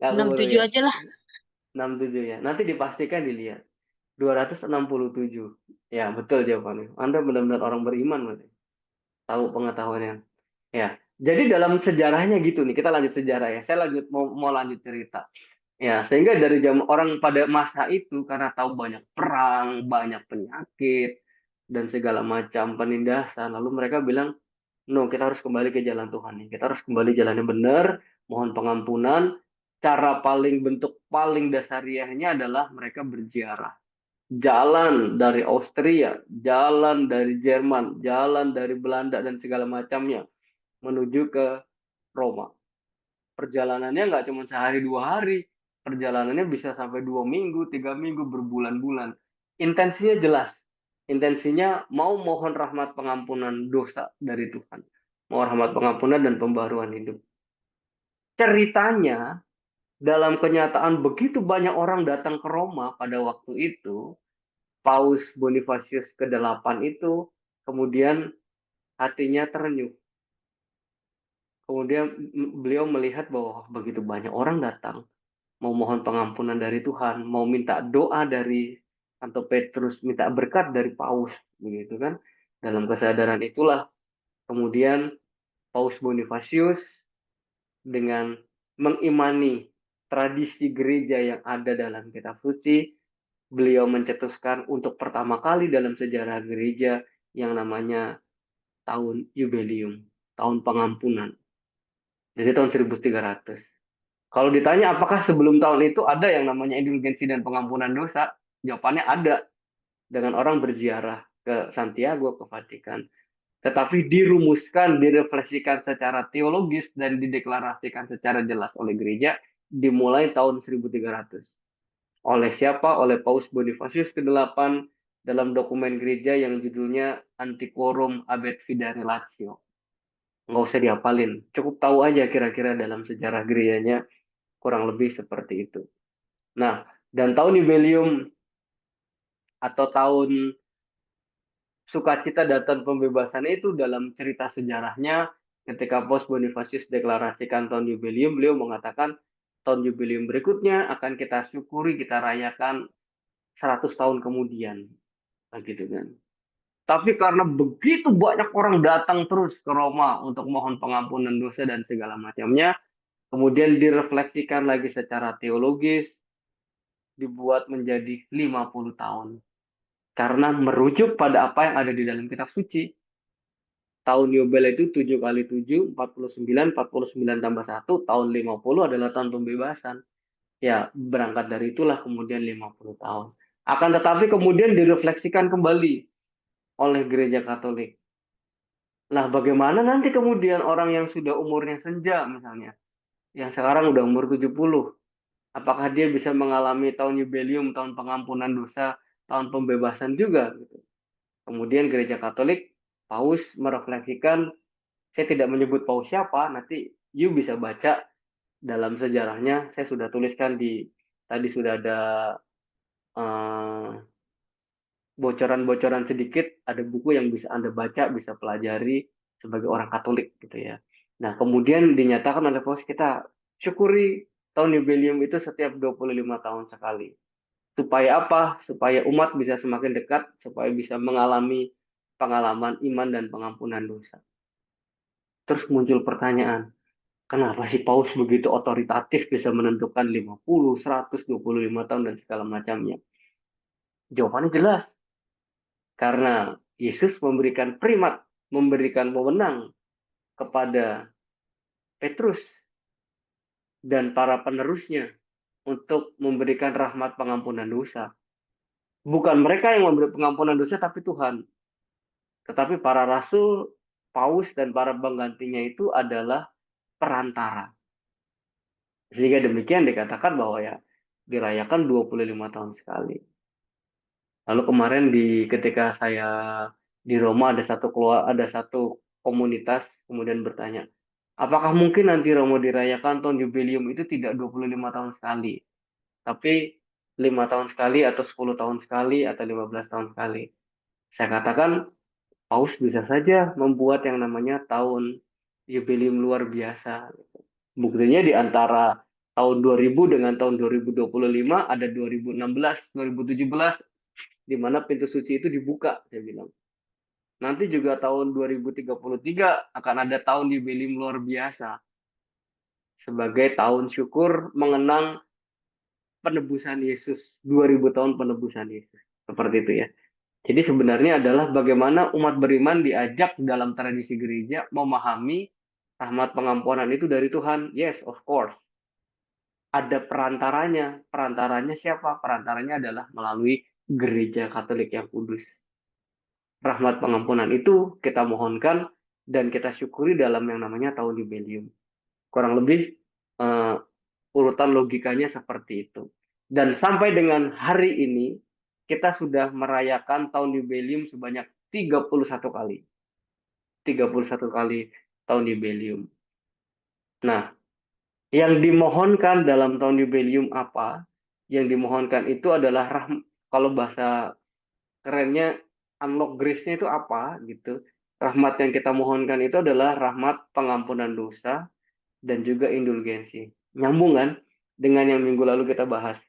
S3: Nggak keburu
S4: 67
S3: ya.
S4: aja lah.
S3: 67 ya. Nanti dipastikan dilihat. 267. Ya, betul jawabannya. Anda benar-benar orang beriman berarti. Tahu pengetahuannya. Ya. Jadi dalam sejarahnya gitu nih. Kita lanjut sejarah ya. Saya mau lanjut cerita. Ya, sehingga dari zaman orang pada masa itu karena tahu banyak perang, banyak penyakit dan segala macam penindasan, lalu mereka bilang, "No, kita harus kembali ke jalan Tuhan nih. Kita harus kembali jalannya benar, mohon pengampunan." Cara bentuk paling dasariahnya adalah mereka berziarah. Jalan dari Austria, jalan dari Jerman, jalan dari Belanda dan segala macamnya menuju ke Roma. Perjalanannya nggak cuma sehari 2 hari, perjalanannya bisa sampai 2 minggu, 3 minggu, berbulan-bulan. Intensinya jelas, intensinya mau mohon rahmat pengampunan dosa dari Tuhan, mau rahmat pengampunan dan pembaruan hidup. Ceritanya dalam kenyataan begitu banyak orang datang ke Roma pada waktu itu, Paus Bonifacius ke-8 itu kemudian hatinya terenyuh. Kemudian beliau melihat bahwa begitu banyak orang datang, mau mohon pengampunan dari Tuhan, mau minta doa dari Santo Petrus, minta berkat dari Paus, begitu kan? Dalam kesadaran itulah kemudian Paus Bonifacius dengan mengimani tradisi gereja yang ada dalam kitab suci, beliau mencetuskan untuk pertama kali dalam sejarah gereja yang namanya tahun Jubileum, tahun pengampunan. Jadi tahun 1300. Kalau ditanya apakah sebelum tahun itu ada yang namanya indulgensi dan pengampunan dosa, jawabannya ada, dengan orang berziarah ke Santiago, ke Vatikan. Tetapi dirumuskan, direfleksikan secara teologis dan dideklarasikan secara jelas oleh gereja dimulai tahun 1300. Oleh siapa? Oleh Paus Bonifacius ke-8 dalam dokumen gereja yang judulnya Antiquorum Abet Vida Relatio. Nggak usah dihafalin, cukup tahu aja kira-kira dalam sejarah gerejanya kurang lebih seperti itu. Nah, Dan tahun jubileum atau tahun sukacita dan tahun pembebasan itu dalam cerita sejarahnya ketika Paus Bonifasius deklarasikan tahun jubileum, beliau mengatakan tahun jubileum berikutnya akan kita syukuri, kita rayakan 100 tahun kemudian. Begitu kan. Tapi karena begitu banyak orang datang terus ke Roma untuk mohon pengampunan dosa dan segala macamnya, kemudian direfleksikan lagi secara teologis, dibuat menjadi 50 tahun. Karena merujuk pada apa yang ada di dalam kitab suci. Tahun Yobel itu 7 kali 7, 49 tambah 1, tahun 50 adalah tahun pembebasan. Ya, berangkat dari itulah kemudian 50 tahun. Akan tetapi kemudian direfleksikan kembali oleh gereja Katolik. Nah, bagaimana nanti kemudian orang yang sudah umurnya senja misalnya, yang sekarang udah umur 70, apakah dia bisa mengalami tahun jubileum, tahun pengampunan dosa, tahun pembebasan juga gitu. Kemudian gereja Katolik, Paus merefleksikan, saya tidak menyebut Paus siapa, nanti you bisa baca dalam sejarahnya, saya sudah tuliskan tadi sudah ada eh, bocoran-bocoran sedikit, ada buku yang bisa Anda baca, bisa pelajari sebagai orang Katolik gitu ya. Nah, kemudian dinyatakan oleh Paus kita syukuri tahun jubileum itu setiap 25 tahun sekali. Supaya apa? Supaya umat bisa semakin dekat, supaya bisa mengalami pengalaman iman dan pengampunan dosa. Terus muncul pertanyaan, kenapa sih Paus begitu otoritatif bisa menentukan 50, 100, 25 tahun dan segala macamnya? Jawabannya jelas. Karena Yesus memberikan primat, memberikan wewenang kepada Petrus dan para penerusnya untuk memberikan rahmat pengampunan dosa. Bukan mereka yang memberi pengampunan dosa, tapi Tuhan. Tetapi para rasul, Paus, dan para penggantinya itu adalah perantara. Sehingga demikian dikatakan bahwa ya dirayakan 25 tahun sekali. Lalu kemarin ketika saya di Roma ada satu komunitas kemudian bertanya, apakah mungkin nanti Roma dirayakan tahun jubileum itu tidak 25 tahun sekali, tapi 5 tahun sekali atau 10 tahun sekali atau 15 tahun sekali. Saya katakan Paus bisa saja membuat yang namanya tahun jubileum luar biasa. Buktinya di antara tahun 2000 dengan tahun 2025 ada 2016, 2017 di mana pintu suci itu dibuka, saya bilang. Nanti juga tahun 2033 akan ada tahun jubileum luar biasa sebagai tahun syukur mengenang penebusan Yesus, 2000 tahun penebusan Yesus. Seperti itu ya. Jadi sebenarnya adalah bagaimana umat beriman diajak dalam tradisi gereja memahami rahmat pengampunan itu dari Tuhan. Yes, of course. Ada perantaranya. Perantaranya siapa? Perantaranya adalah melalui gereja Katolik yang kudus. Rahmat pengampunan itu kita mohonkan dan kita syukuri dalam yang namanya tahun jubileum. Kurang lebih urutan logikanya seperti itu. Dan sampai dengan hari ini kita sudah merayakan tahun jubileum sebanyak 31 kali. 31 kali tahun jubileum. Nah, yang dimohonkan dalam tahun jubileum apa? Yang dimohonkan itu adalah kalau bahasa kerennya unlock grace-nya itu apa gitu. Rahmat yang kita mohonkan itu adalah rahmat pengampunan dosa dan juga indulgensi. Nyambung kan dengan yang minggu lalu kita bahas.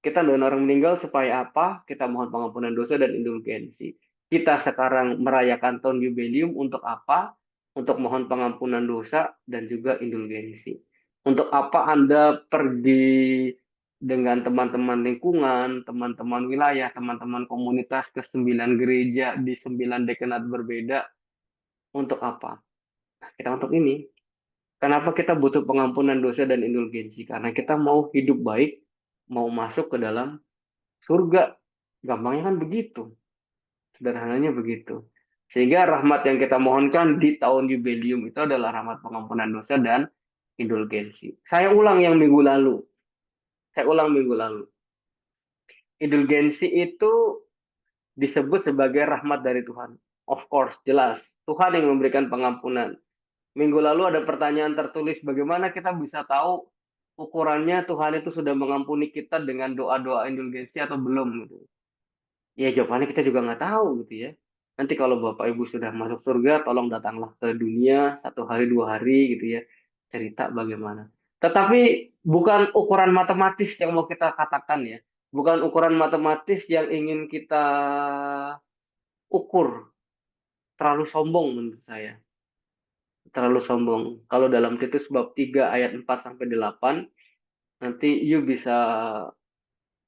S3: Kita doain orang meninggal supaya apa? Kita mohon pengampunan dosa dan indulgensi. Kita sekarang merayakan tahun jubileum untuk apa? Untuk mohon pengampunan dosa dan juga indulgensi. Untuk apa Anda pergi dengan teman-teman lingkungan, teman-teman wilayah, teman-teman komunitas ke 9 gereja di 9 dekanat berbeda? Untuk apa? Nah, kita untuk ini. Kenapa kita butuh pengampunan dosa dan indulgensi? Karena kita mau hidup baik, mau masuk ke dalam surga. Gampangnya kan begitu. Sederhananya begitu. Sehingga rahmat yang kita mohonkan di tahun jubileum itu adalah rahmat pengampunan dosa dan indulgensi. Saya ulang yang minggu lalu. Indulgensi itu disebut sebagai rahmat dari Tuhan. Of course, jelas. Tuhan yang memberikan pengampunan. Minggu lalu ada pertanyaan tertulis, bagaimana kita bisa tahu ukurannya Tuhan itu sudah mengampuni kita dengan doa-doa indulgensi atau belum gitu. Ya jawabannya kita juga nggak tahu gitu ya. Nanti kalau Bapak Ibu sudah masuk surga, tolong datanglah ke dunia 1 hari 2 hari gitu ya, cerita bagaimana. Tetapi bukan ukuran matematis yang mau kita katakan ya, bukan ukuran matematis yang ingin kita ukur. Terlalu sombong menurut saya. Terlalu sombong. Kalau dalam Titus bab 3 ayat 4 sampai 8, nanti you bisa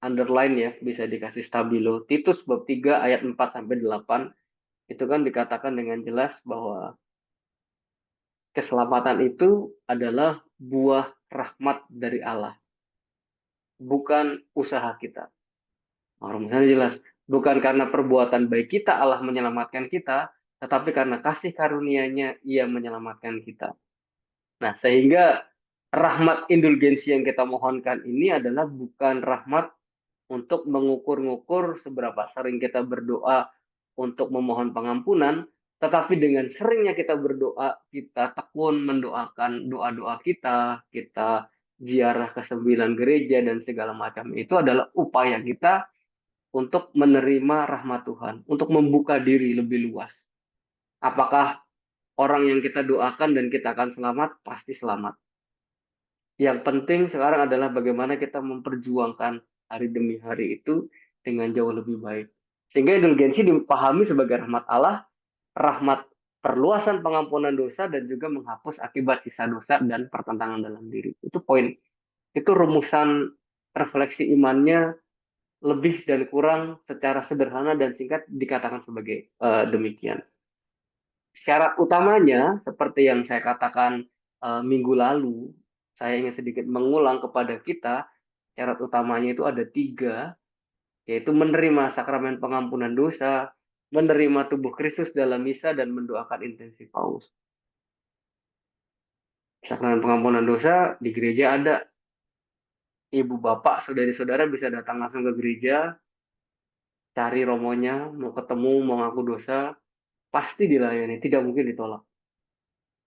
S3: underline ya, bisa dikasih stabilo. Titus bab 3 ayat 4 sampai 8 itu kan dikatakan dengan jelas bahwa keselamatan itu adalah buah rahmat dari Allah, bukan usaha kita. Misalnya jelas, bukan karena perbuatan baik kita Allah menyelamatkan kita, tetapi karena kasih karunia-Nya Ia menyelamatkan kita. Nah, sehingga rahmat indulgensi yang kita mohonkan ini adalah bukan rahmat untuk mengukur-ngukur seberapa sering kita berdoa untuk memohon pengampunan, tetapi dengan seringnya kita berdoa, kita tekun mendoakan doa-doa kita ziarah ke 9 gereja dan segala macam itu adalah upaya kita untuk menerima rahmat Tuhan, untuk membuka diri lebih luas. Apakah orang yang kita doakan dan kita akan selamat? Pasti selamat. Yang penting sekarang adalah bagaimana kita memperjuangkan hari demi hari itu dengan jauh lebih baik. Sehingga indulgensi dipahami sebagai rahmat Allah, rahmat perluasan pengampunan dosa, dan juga menghapus akibat sisa dosa dan pertentangan dalam diri. Itu poin. Itu rumusan refleksi imannya lebih dan kurang secara sederhana dan singkat dikatakan sebagai demikian. Syarat utamanya, seperti yang saya katakan minggu lalu, saya ingin sedikit mengulang kepada kita, syarat utamanya itu ada 3, yaitu menerima sakramen pengampunan dosa, menerima tubuh Kristus dalam misa, dan mendoakan intensi paus. Sakramen pengampunan dosa di gereja ada. Ibu bapak, saudari-saudara bisa datang langsung ke gereja, cari romonya, mau ketemu, mau ngaku dosa, pasti dilayani, tidak mungkin ditolak.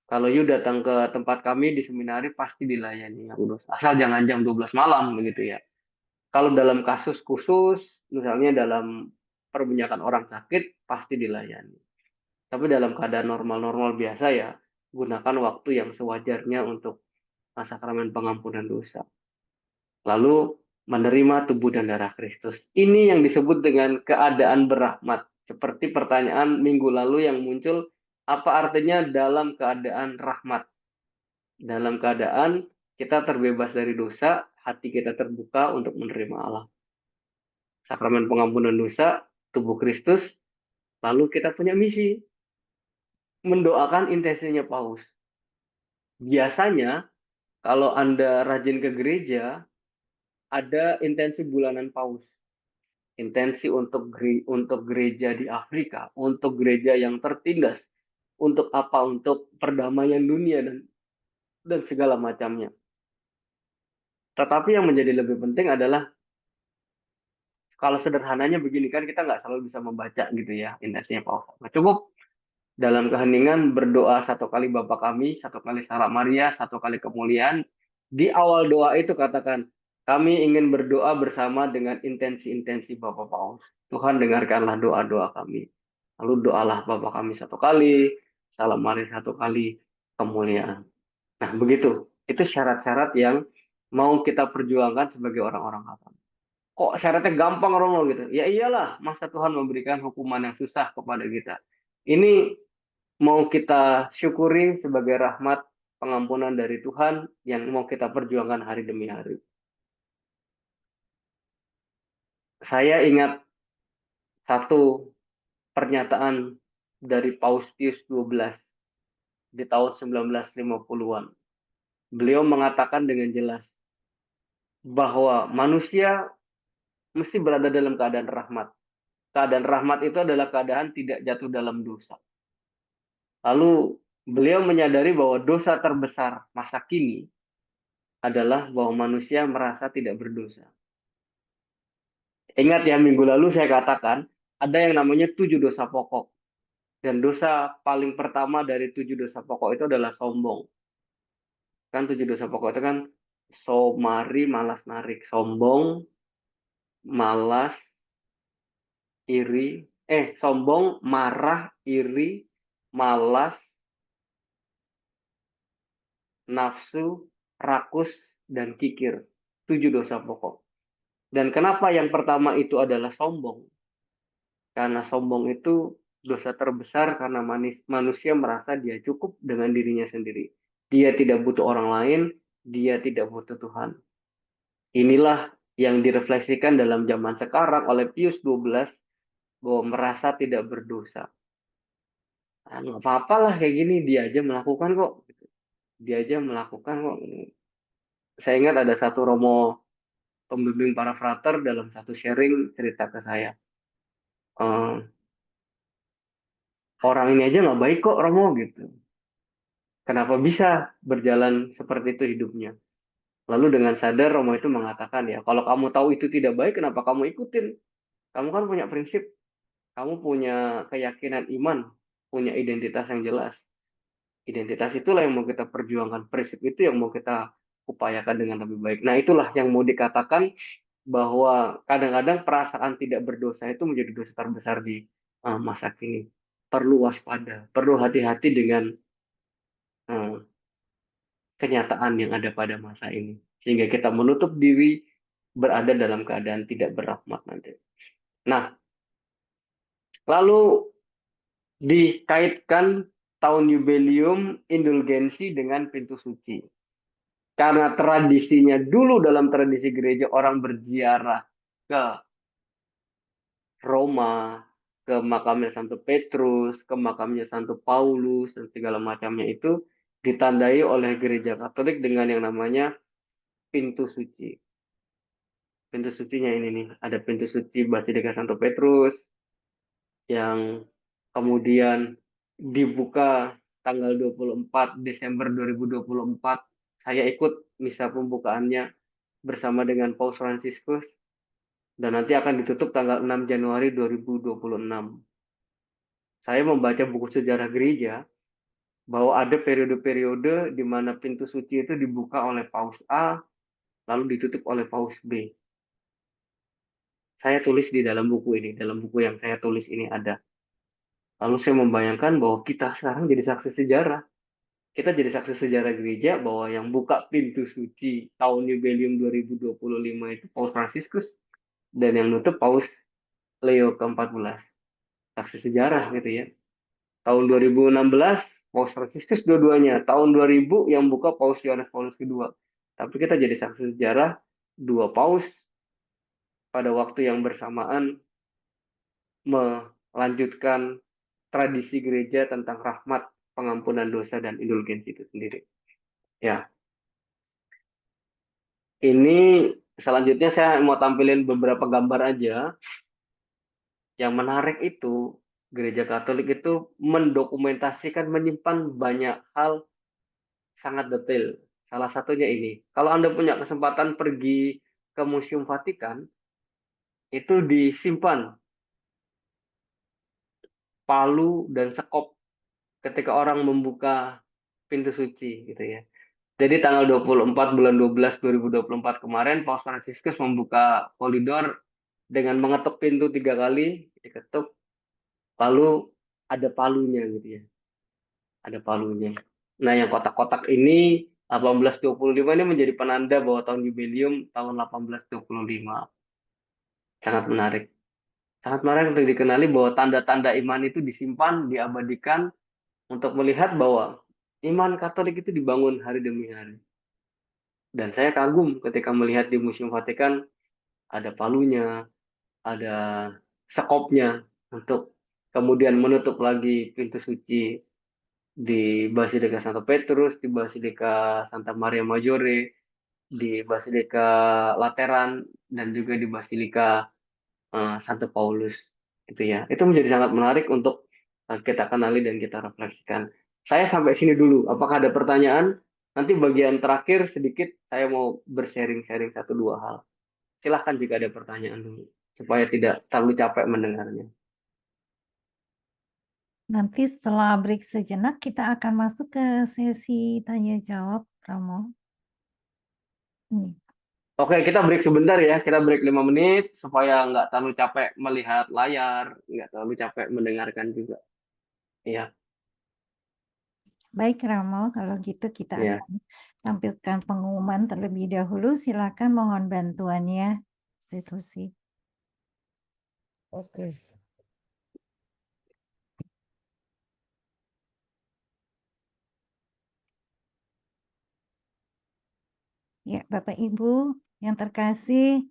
S3: Kalau you datang ke tempat kami di seminari pasti dilayani ngaku dosa. Asal jangan jam 12 malam begitu ya. Kalau dalam kasus khusus, misalnya dalam perbanyakan orang sakit, pasti dilayani. Tapi dalam keadaan normal-normal biasa ya, gunakan waktu yang sewajarnya untuk sakramen pengampunan dosa. Lalu menerima tubuh dan darah Kristus. Ini yang disebut dengan keadaan berahmat. Seperti pertanyaan minggu lalu yang muncul, apa artinya dalam keadaan rahmat? Dalam keadaan kita terbebas dari dosa, hati kita terbuka untuk menerima Allah. Sakramen pengampunan dosa, tubuh Kristus, lalu kita punya misi, mendoakan intensinya paus. Biasanya, kalau Anda rajin ke gereja, ada intensi bulanan paus. Intensi untuk gereja di Afrika, untuk gereja yang tertindas, untuk apa? Untuk perdamaian dunia dan segala macamnya. Tetapi yang menjadi lebih penting adalah kalau sederhananya begini kan kita nggak selalu bisa membaca gitu ya intensinya paus. Nah, cukup dalam keheningan berdoa 1 kali Bapa Kami, 1 kali Salak Maria, 1 kali kemuliaan. Di awal doa itu katakan, kami ingin berdoa bersama dengan intensi-intensi Bapa Paus. Tuhan dengarkanlah doa-doa kami. Lalu doalah Bapa Kami 1 kali, Salak Maria 1 kali, kemuliaan. Nah begitu, itu syarat-syarat yang mau kita perjuangkan sebagai orang-orang Katolik. Kok syaratnya gampang Romo gitu? Ya iyalah, masa Tuhan memberikan hukuman yang susah kepada kita. Ini mau kita syukuri sebagai rahmat pengampunan dari Tuhan yang mau kita perjuangkan hari demi hari. Saya ingat satu pernyataan dari Paus Pius XII di tahun 1950-an. Beliau mengatakan dengan jelas bahwa manusia mesti berada dalam keadaan rahmat. Keadaan rahmat itu adalah keadaan tidak jatuh dalam dosa. Lalu beliau menyadari bahwa dosa terbesar masa kini adalah bahwa manusia merasa tidak berdosa. Ingat ya, minggu lalu saya katakan ada yang namanya 7 dosa pokok. Dan dosa paling pertama dari 7 dosa pokok itu adalah sombong. Kan 7 dosa pokok itu kan somari, malas narik, sombong, malas, iri, sombong, marah, iri, malas, nafsu, rakus, dan kikir. 7 dosa pokok. Dan kenapa yang pertama itu adalah sombong? Karena sombong itu dosa terbesar karena manusia merasa dia cukup dengan dirinya sendiri. Dia tidak butuh orang lain, dia tidak butuh Tuhan. Inilah yang direfleksikan dalam zaman sekarang oleh Pius XII bahwa merasa tidak berdosa. Nah, nggak apa-apa lah kayak gini, dia aja melakukan kok. Dia aja melakukan kok. Saya ingat ada satu Romo pembimbing para frater dalam satu sharing cerita ke saya. Orang ini aja nggak baik kok Romo gitu. Kenapa bisa berjalan seperti itu hidupnya? Lalu dengan sadar Romo itu mengatakan ya, kalau kamu tahu itu tidak baik, kenapa kamu ikutin? Kamu kan punya prinsip, kamu punya keyakinan iman, punya identitas yang jelas. Identitas itulah yang mau kita perjuangkan, prinsip itu yang mau kita upayakan dengan lebih baik. Nah itulah yang mau dikatakan bahwa kadang-kadang perasaan tidak berdosa itu menjadi dosa terbesar di masa kini. Perlu waspada, perlu hati-hati dengan kenyataan yang ada pada masa ini. Sehingga kita menutup diri berada dalam keadaan tidak berahmat nanti. Nah, lalu dikaitkan tahun jubileum indulgensi dengan pintu suci. Karena tradisinya dulu dalam tradisi gereja orang berziarah ke Roma, ke makamnya Santo Petrus, ke makamnya Santo Paulus, dan segala macamnya itu ditandai oleh gereja Katolik dengan yang namanya pintu suci. Pintu sucinya ini nih, ada pintu suci Basilika Santo Petrus yang kemudian dibuka tanggal 24 Desember 2024. Saya ikut misa pembukaannya bersama dengan Paus Fransiskus dan nanti akan ditutup tanggal 6 Januari 2026. Saya membaca buku sejarah gereja bahwa ada periode-periode di mana pintu suci itu dibuka oleh Paus A lalu ditutup oleh Paus B. Saya tulis di dalam buku ini, dalam buku yang saya tulis ini ada. Lalu saya membayangkan bahwa kita sekarang jadi saksi sejarah. Kita jadi saksi sejarah gereja bahwa yang buka pintu suci tahun jubileum 2025 itu Paus Fransiskus dan yang nutup Paus Leo ke-14. Saksi sejarah gitu ya. Tahun 2016 Paus Fransiskus dua-duanya. Tahun 2000 yang buka Paus Yohanes Paulus II. Tapi kita jadi saksi sejarah dua paus pada waktu yang bersamaan melanjutkan tradisi gereja tentang rahmat, pengampunan dosa, dan indulgensi itu sendiri. Ya, ini selanjutnya saya mau tampilin beberapa gambar aja. Yang menarik itu, gereja Katolik itu mendokumentasikan, menyimpan banyak hal sangat detail. Salah satunya ini, kalau Anda punya kesempatan pergi ke Museum Vatikan, itu disimpan palu dan sekop ketika orang membuka pintu suci gitu ya. Jadi tanggal 24 bulan 12 2024 kemarin Paus Fransiskus membuka koridor dengan mengetuk pintu 3 kali, diketuk, lalu ada palunya gitu ya. Ada palunya. Nah, yang kotak-kotak ini 1825 ini menjadi penanda bahwa tahun jubileum tahun 1825. Sangat menarik. Sangat menarik untuk dikenali bahwa tanda-tanda iman itu disimpan, diabadikan untuk melihat bahwa iman Katolik itu dibangun hari demi hari. Dan saya kagum ketika melihat di Museum Vatikan ada palunya, ada sekopnya untuk kemudian menutup lagi pintu suci di Basilika Santo Petrus, di Basilika Santa Maria Maggiore, di Basilika Lateran, dan juga di Basilika Santo Paulus. Itu ya. Itu menjadi sangat menarik untuk kita kenali dan kita refleksikan. Saya sampai sini dulu. Apakah ada pertanyaan? Nanti bagian terakhir sedikit saya mau bersharing-sharing satu dua hal. Silahkan jika ada pertanyaan dulu, supaya tidak terlalu capek mendengarnya.
S1: Nanti setelah break sejenak kita akan masuk ke sesi tanya jawab, Romo. Hmm.
S3: Oke, kita break sebentar ya. Kita break 5 menit supaya nggak terlalu capek melihat layar, nggak terlalu capek mendengarkan juga. Iya,
S1: Baik, Ramo, kalau gitu kita
S3: iya.
S1: akan tampilkan pengumuman terlebih dahulu. Silakan mohon bantuannya, Si Susi.
S4: Oke.
S1: Ya, Bapak Ibu yang terkasih,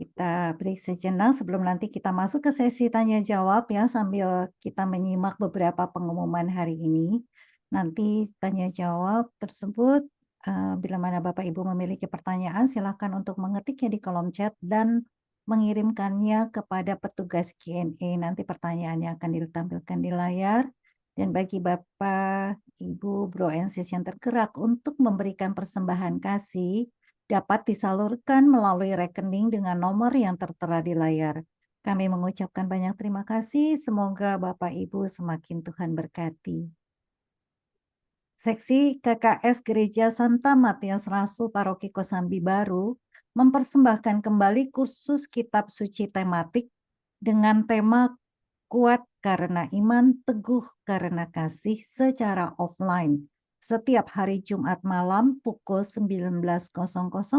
S1: kita break sejenak sebelum nanti kita masuk ke sesi tanya jawab ya, sambil kita menyimak beberapa pengumuman hari ini. Nanti tanya jawab tersebut, bila mana Bapak Ibu memiliki pertanyaan, silakan untuk mengetiknya di kolom chat dan mengirimkannya kepada petugas Q&A. Nanti pertanyaannya akan ditampilkan di layar. Dan bagi Bapak, Ibu, Bro, and Sis yang tergerak untuk memberikan persembahan kasih, dapat disalurkan melalui rekening dengan nomor yang tertera di layar. Kami mengucapkan banyak terima kasih. Semoga Bapak Ibu semakin Tuhan berkati. Seksi KKS Gereja Santa Matias Rasul Paroki Kosambi Baru mempersembahkan kembali kursus kitab suci tematik dengan tema Kuat karena iman, teguh karena kasih secara offline. Setiap hari Jumat malam pukul 19.00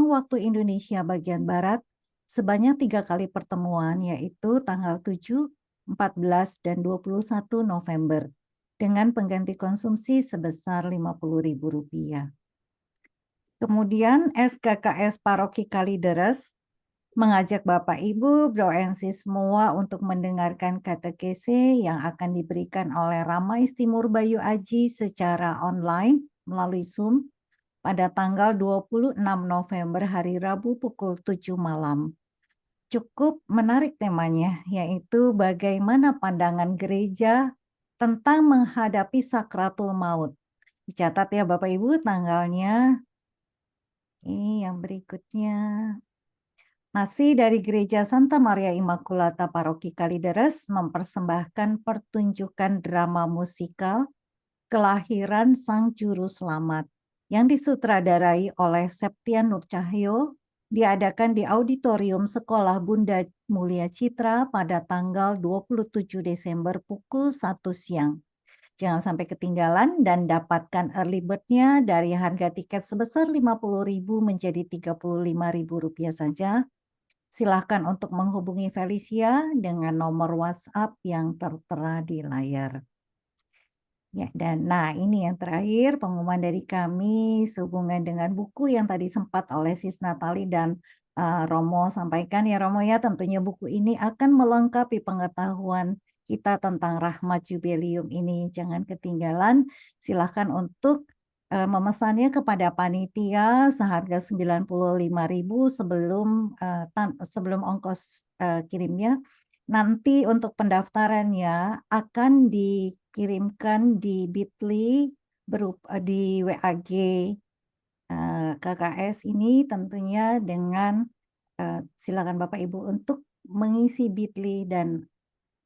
S1: waktu Indonesia bagian Barat, sebanyak 3 kali pertemuan, yaitu tanggal 7, 14, dan 21 November, dengan pengganti konsumsi sebesar Rp50.000. Kemudian SKKS Paroki Kalideres mengajak Bapak, Ibu, Bro, and Sis semua untuk mendengarkan katekese yang akan diberikan oleh Ramais Timur Bayu Aji secara online melalui Zoom pada tanggal 26 November hari Rabu pukul 7 malam. Cukup menarik temanya, yaitu bagaimana pandangan gereja tentang menghadapi sakratul maut. Dicatat ya Bapak Ibu tanggalnya. Ini yang berikutnya. Masih dari Gereja Santa Maria Immaculata Paroki Kalideres mempersembahkan pertunjukan drama musikal Kelahiran Sang Juru Selamat yang disutradarai oleh Septian Nur Cahyo, diadakan di Auditorium Sekolah Bunda Mulia Citra pada tanggal 27 Desember pukul 1 siang. Jangan sampai ketinggalan dan dapatkan early bird-nya dari harga tiket sebesar Rp50.000 menjadi Rp35.000 saja. Silahkan untuk menghubungi Felicia dengan nomor WhatsApp yang tertera di layar. Ya, dan ini yang terakhir pengumuman dari kami sehubungan dengan buku yang tadi sempat oleh Sis Natali dan Romo sampaikan ya Romo ya, tentunya buku ini akan melengkapi pengetahuan kita tentang Rahmat Jubileum ini. Jangan ketinggalan, silahkan untuk memesannya kepada panitia seharga Rp95.000 sebelum ongkos kirimnya. Nanti untuk pendaftarannya akan dikirimkan di Bitly berupa di WAG KKS ini tentunya dengan silakan Bapak Ibu untuk mengisi Bitly dan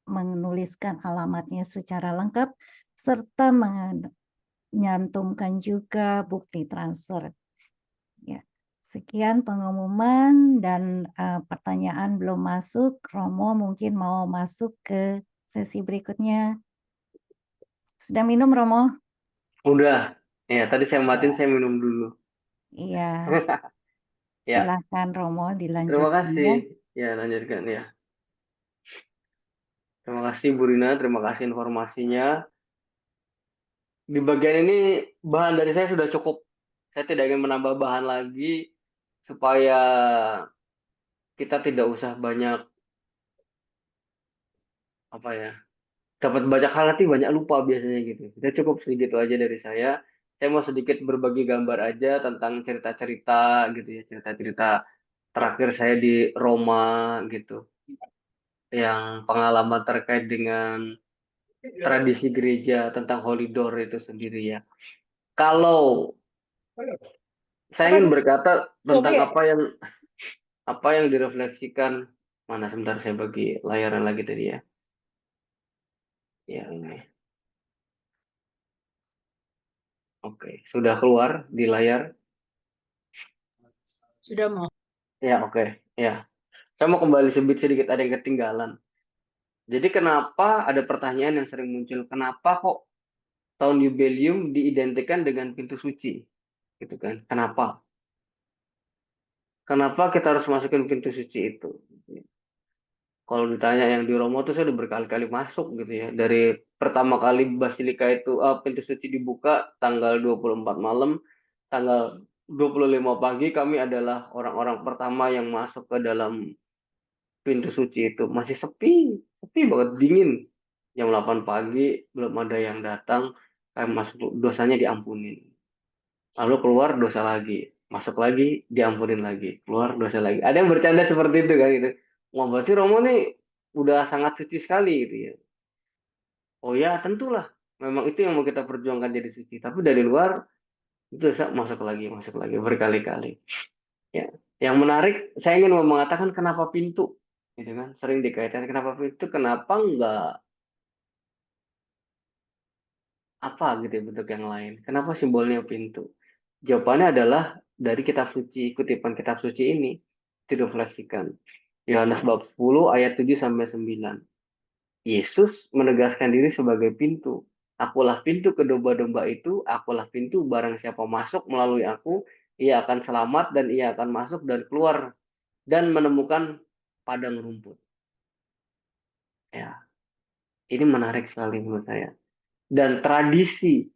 S1: menuliskan alamatnya secara lengkap serta menyantumkan juga bukti transfer. Ya. Sekian pengumuman dan pertanyaan belum masuk. Romo mungkin mau masuk ke sesi berikutnya. Sudah minum, Romo?
S3: Udah. Ya, tadi saya matiin, saya minum dulu.
S1: Iya,
S3: Ya,
S1: silakan Romo
S3: terima
S1: dilanjutkan
S3: kasih.
S1: ya.
S3: Ya, lanjutkan ya. Terima kasih Bu Rina, terima kasih informasinya. Di bagian ini bahan dari saya sudah cukup. Saya tidak ingin menambah bahan lagi supaya kita tidak usah banyak apa ya, dapat banyak hal nanti banyak lupa biasanya gitu. Kita cukup sedikit aja dari saya. Saya mau sedikit berbagi gambar aja tentang cerita-cerita gitu ya, cerita-cerita terakhir saya di Roma gitu. Yang pengalaman terkait dengan tradisi gereja tentang Holy Door itu sendiri ya. Kalau saya ingin berkata tentang apa yang direfleksikan, mana sebentar saya bagi layaran lagi tadi ya. Ya ini. Oke, sudah keluar di layar.
S4: Sudah mau.
S3: Ya, oke. Ya, saya mau kembali sedikit, ada yang ketinggalan. Jadi kenapa ada pertanyaan yang sering muncul, kenapa kok tahun jubileum diidentikan dengan pintu suci? Gitu kan? Kenapa? Kenapa kita harus masukin pintu suci itu? Kalau ditanya yang di Romo tuh saya udah berkali-kali masuk gitu ya. Dari pertama kali Basilika itu pintu suci dibuka tanggal 24 malam, tanggal 25 pagi kami adalah orang-orang pertama yang masuk ke dalam pintu suci itu. Masih sepi, sepi banget, dingin. Jam 8 pagi belum ada yang datang, kami masuk, dosanya diampunin. Lalu keluar dosa lagi, masuk lagi diampunin lagi, keluar dosa lagi. Ada yang bercanda seperti itu kan gitu. Wah, berarti Romo nih udah sangat suci sekali gitu ya. Oh ya, tentulah. Memang itu yang mau kita perjuangkan jadi suci. Tapi dari luar itu masuk lagi berkali-kali. Ya. Yang menarik, saya ingin mengatakan kenapa pintu, gitu kan? Sering dikaitkan kenapa pintu, kenapa enggak apa gitu ya, bentuk yang lain? Kenapa simbolnya pintu? Jawabannya adalah dari kitab suci, kutipan kitab suci ini direfleksikan. Yohanes bab 10 ayat 7 sampai 9. Yesus menegaskan diri sebagai pintu. Akulah pintu ke domba-domba itu, akulah pintu, barang siapa masuk melalui aku, ia akan selamat dan ia akan masuk dan keluar dan menemukan padang rumput. Ya, ini menarik sekali menurut saya. Dan tradisi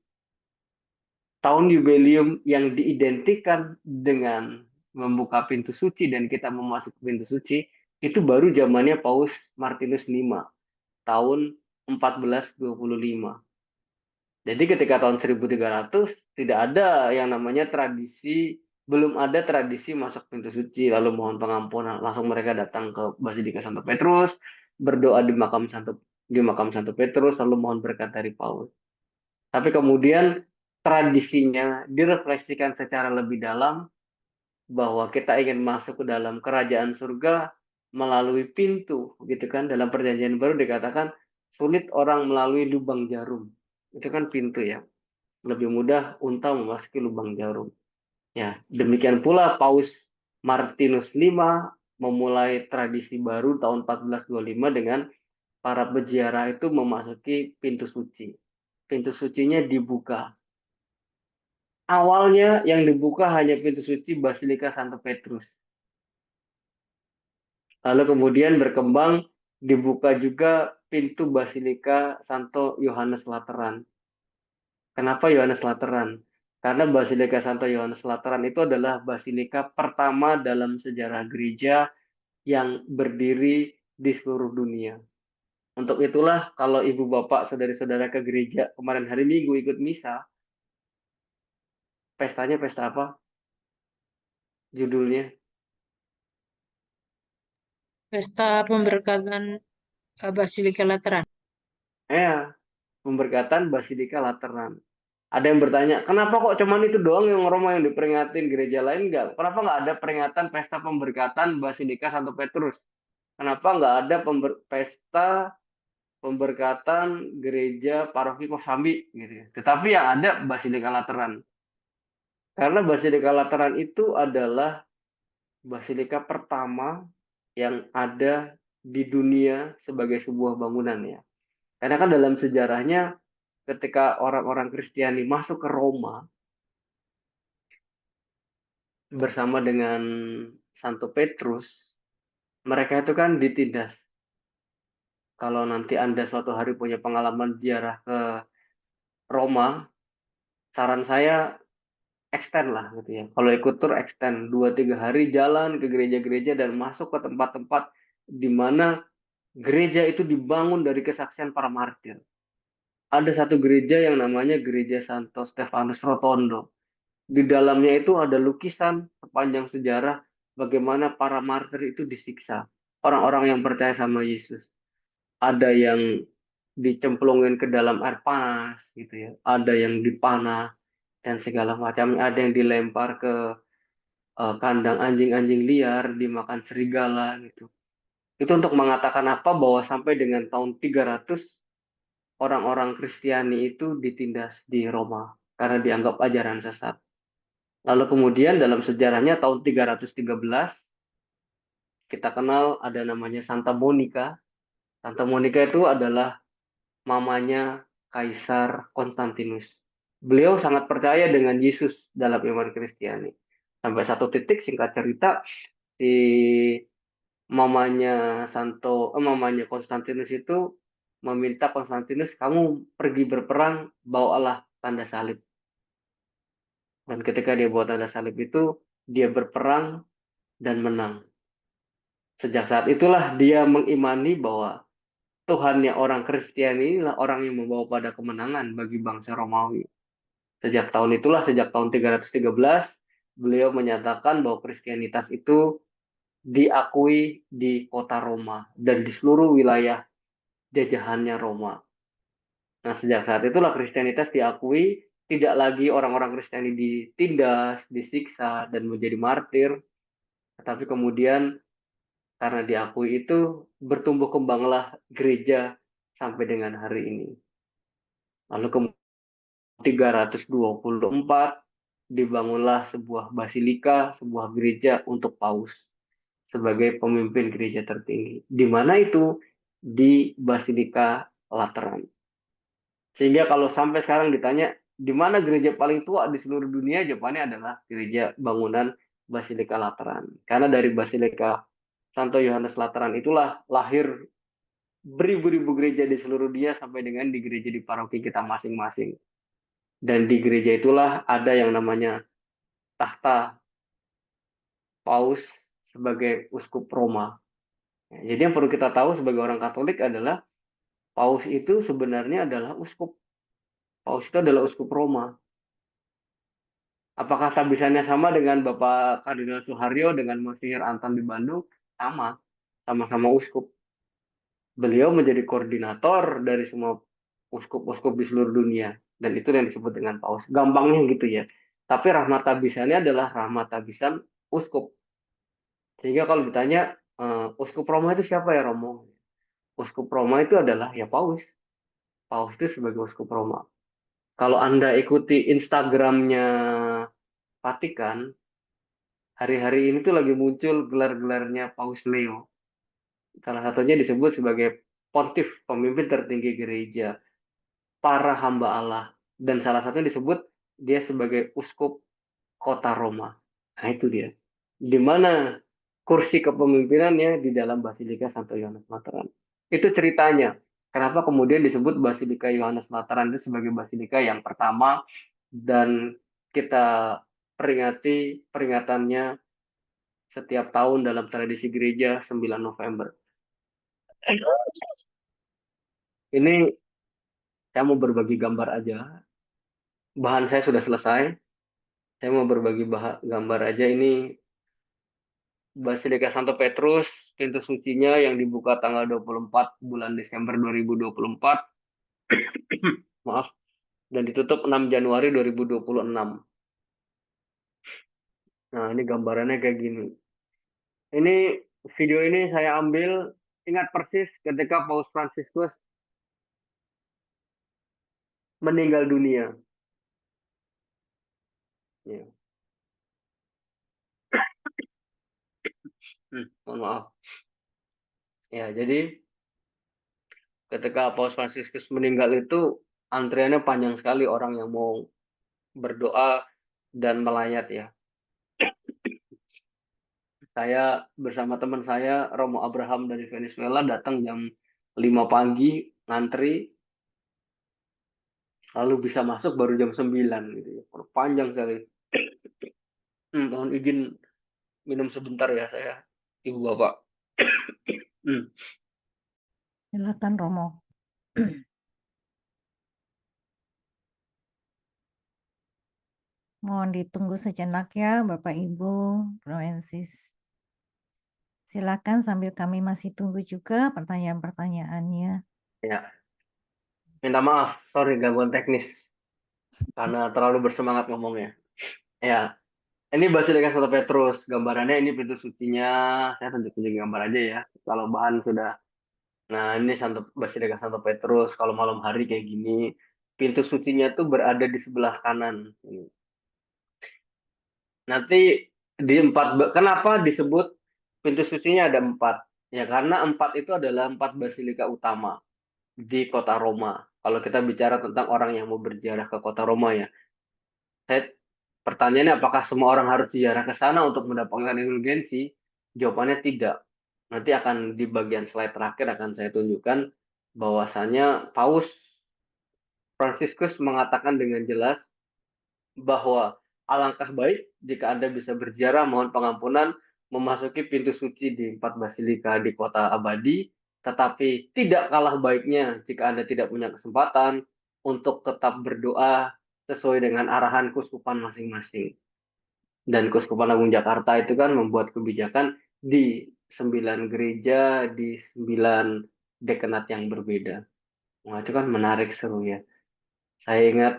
S3: tahun jubileum yang diidentikan dengan membuka pintu suci dan kita memasuki pintu suci itu baru zamannya Paus Martinus V tahun 1425. Jadi ketika tahun 1300 tidak ada yang namanya tradisi, belum ada tradisi masuk pintu suci lalu mohon pengampunan. Langsung mereka datang ke Basilika Santo Petrus, berdoa di makam Santo Petrus lalu mohon berkat dari Paus. Tapi kemudian tradisinya direfleksikan secara lebih dalam bahwa kita ingin masuk ke dalam kerajaan surga melalui pintu, gitu kan? Dalam perjanjian baru dikatakan sulit orang melalui lubang jarum. Itu kan pintu ya. Lebih mudah unta memasuki lubang jarum. Ya, demikian pula Paus Martinus V memulai tradisi baru tahun 1425 dengan para peziarah itu memasuki pintu suci. Pintu sucinya dibuka. Awalnya yang dibuka hanya pintu suci Basilika Santo Petrus. Lalu kemudian berkembang dibuka juga pintu Basilika Santo Yohanes Lateran. Kenapa Yohanes Lateran? Karena Basilika Santo Yohanes Lateran itu adalah basilika pertama dalam sejarah gereja yang berdiri di seluruh dunia. Untuk itulah kalau ibu bapak saudari-saudara ke gereja kemarin hari Minggu ikut misa, pestanya pesta apa? Judulnya?
S4: Pesta pemberkatan Basilika Lateran.
S3: Ya, pemberkatan Basilika Lateran. Ada yang bertanya, kenapa kok cuman itu doang yang Roma yang diperingatin, gereja lain enggak? Kenapa nggak ada peringatan pesta pemberkatan Basilika Santo Petrus? Kenapa nggak ada pesta pemberkatan gereja paroki Kosambi gitu ya? Tetapi yang ada Basilika Lateran. Karena Basilika Lateran itu adalah basilika pertama yang ada di dunia sebagai sebuah bangunan ya. Karena kan dalam sejarahnya ketika orang-orang Kristiani masuk ke Roma bersama dengan Santo Petrus, mereka itu kan ditindas. Kalau nanti Anda suatu hari punya pengalaman ziarah ke Roma, saran saya extend lah gitu ya. Kalau ikut tur extend 2-3 hari jalan ke gereja-gereja dan masuk ke tempat-tempat di mana gereja itu dibangun dari kesaksian para martir. Ada satu gereja yang namanya Gereja Santo Stefanus Rotondo. Di dalamnya itu ada lukisan sepanjang sejarah bagaimana para martir itu disiksa. Orang-orang yang percaya sama Yesus. Ada yang dicemplungin ke dalam air panas gitu ya. Ada yang dipanah dan segala macam. Ada yang dilempar ke kandang anjing-anjing liar, dimakan serigala gitu. Itu untuk mengatakan apa? Bahwa sampai dengan tahun 300 orang-orang Kristiani itu ditindas di Roma karena dianggap ajaran sesat. Lalu kemudian dalam sejarahnya tahun 313 kita kenal ada namanya Santa Monica. Santa Monica itu adalah mamanya Kaisar Konstantinus. Beliau sangat percaya dengan Yesus dalam iman Kristiani. Sampai satu titik singkat cerita si mamanya Konstantinus itu meminta Konstantinus, kamu pergi berperang, bawalah tanda salib. Dan ketika dia bawa tanda salib itu, dia berperang dan menang. Sejak saat itulah dia mengimani bahwa Tuhannya orang Kristiani inilah orang yang membawa pada kemenangan bagi bangsa Romawi. Sejak tahun itulah, sejak tahun 313, beliau menyatakan bahwa Kristianitas itu diakui di kota Roma dan di seluruh wilayah jajahannya Roma. Nah, sejak saat itulah Kristianitas diakui, tidak lagi orang-orang Kristiani ditindas, disiksa, dan menjadi martir, tetapi kemudian karena diakui itu bertumbuh kembanglah gereja sampai dengan hari ini. Lalu kemudian 324 dibangunlah sebuah basilika, sebuah gereja untuk paus sebagai pemimpin gereja tertinggi. Di mana itu? Di Basilika Lateran. Sehingga kalau sampai sekarang ditanya di mana gereja paling tua di seluruh dunia, jawabannya adalah gereja bangunan Basilika Lateran. Karena dari Basilika Santo Yohanes Lateran itulah lahir beribu-ribu gereja di seluruh dunia sampai dengan di gereja di paroki kita masing-masing. Dan di gereja itulah ada yang namanya tahta paus sebagai uskup Roma. Jadi yang perlu kita tahu sebagai orang Katolik adalah paus itu sebenarnya adalah uskup. Paus itu adalah uskup Roma. Apakah tabisannya sama dengan Bapak Kardinal Suharyo dengan Monsinyur Anton di Bandung? Sama, sama-sama uskup. Beliau menjadi koordinator dari semua uskup-uskup di seluruh dunia. Dan itu yang disebut dengan paus. Gampangnya gitu ya. Tapi rahmat tabisannya adalah rahmat tabisan uskup. Sehingga kalau ditanya, uskup Roma itu siapa ya Romo? Uskup Roma itu adalah ya paus. Paus itu sebagai uskup Roma. Kalau Anda ikuti Instagramnya Vatikan, hari-hari ini tuh lagi muncul gelar-gelarnya Paus Leo. Salah satunya disebut sebagai pontif, pemimpin tertinggi gereja, para hamba Allah. Dan salah satunya disebut dia sebagai uskup kota Roma. Nah itu dia. Di mana kursi kepemimpinannya di dalam Basilika Santo Yohanes Lateran. Itu ceritanya. Kenapa kemudian disebut Basilika Yohanes Lateran itu sebagai basilika yang pertama dan kita peringatannya setiap tahun dalam tradisi gereja 9 November. Ini saya mau berbagi gambar aja. Bahan saya sudah selesai. Saya mau berbagi gambar aja ini Basilika Santo Petrus, pintu sucinya yang dibuka tanggal 24 bulan Desember 2024. Maaf. Dan ditutup 6 Januari 2026. Nah, ini gambarannya kayak gini. Ini video ini saya ambil ingat persis ketika Paus Fransiskus meninggal dunia. Ya. Mohon maaf. Ya, jadi ketika Paus Fransiskus meninggal itu antriannya panjang sekali orang yang mau berdoa dan melayat ya. Saya bersama teman saya Romo Abraham dari Venezuela datang jam 5 pagi ngantri lalu bisa masuk baru jam 9 gitu ya. Panjang sekali. Mohon izin minum sebentar ya saya, Ibu Bapak.
S1: Silakan Romo. Mohon ditunggu sejenak ya Bapak Ibu Francis. Silakan sambil kami masih tunggu juga pertanyaan-pertanyaannya.
S3: Ya, minta maaf, sorry gangguan teknis karena terlalu bersemangat ngomongnya. Ya, ini Basilika Santo Petrus, gambarannya ini pintu sucinya. Saya tunjuk-tunjuk gambar aja ya. Kalau bahan sudah. Nah, ini Basilika Santo Petrus. Kalau malam hari kayak gini, pintu sucinya tuh berada di sebelah kanan. Nanti di kenapa disebut pintu sucinya ada 4? Ya karena 4 itu adalah 4 basilika utama di kota Roma. Kalau kita bicara tentang orang yang mau berziarah ke kota Roma ya, pertanyaannya apakah semua orang harus ziarah ke sana untuk mendapatkan indulgensi? Jawabannya tidak. Nanti akan di bagian slide terakhir akan saya tunjukkan bahwasanya Paus Fransiskus mengatakan dengan jelas bahwa alangkah baik jika Anda bisa berziarah mohon pengampunan memasuki pintu suci di 4 basilika di kota abadi, tetapi tidak kalah baiknya jika Anda tidak punya kesempatan untuk tetap berdoa sesuai dengan arahan kuskupan masing-masing. Dan Kuskupan Agung Jakarta itu kan membuat kebijakan di 9 gereja, di 9 dekanat yang berbeda. Wah, itu kan menarik, seru ya. Saya ingat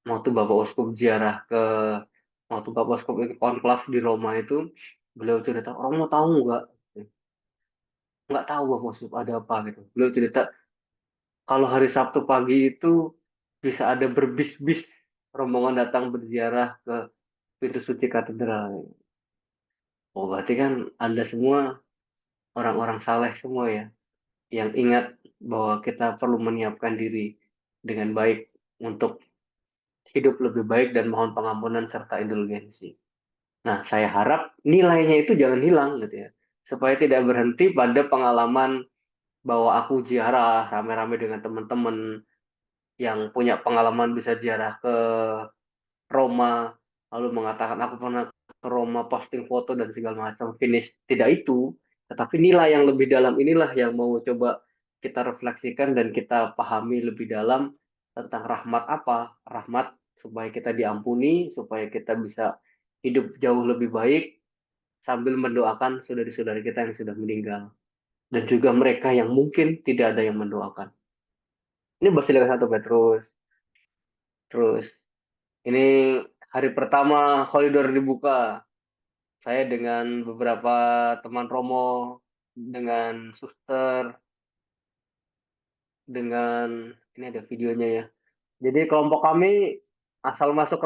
S3: waktu Bapak Uskup ikut konklav di Roma itu, beliau cerita, "Orang mau tahu nggak?" "Nggak tahu Bapak Uskup, ada apa?" gitu. Beliau cerita, "Kalau hari Sabtu pagi itu bisa ada berbis-bis rombongan datang berziarah ke pintu suci katedral." Oh, berarti kan Anda semua orang-orang saleh semua ya, yang ingat bahwa kita perlu menyiapkan diri dengan baik untuk hidup lebih baik dan mohon pengampunan serta indulgensi. Nah, saya harap nilainya itu jangan hilang gitu ya. Supaya tidak berhenti pada pengalaman bahwa aku ziarah rame-rame dengan teman-teman yang punya pengalaman bisa ziarah ke Roma, lalu mengatakan aku pernah ke Roma, posting foto dan segala macam, finish. Tidak itu, tetapi nilai yang lebih dalam inilah yang mau coba kita refleksikan dan kita pahami lebih dalam tentang rahmat apa? Rahmat supaya kita diampuni, supaya kita bisa hidup jauh lebih baik sambil mendoakan saudara-saudara kita yang sudah meninggal dan juga mereka yang mungkin tidak ada yang mendoakan. Ini Basilika 1 Petrus. Terus ini hari pertama koridor dibuka. Saya dengan beberapa teman Romo, dengan suster, dengan ini ada videonya ya. Jadi kelompok kami asal masuk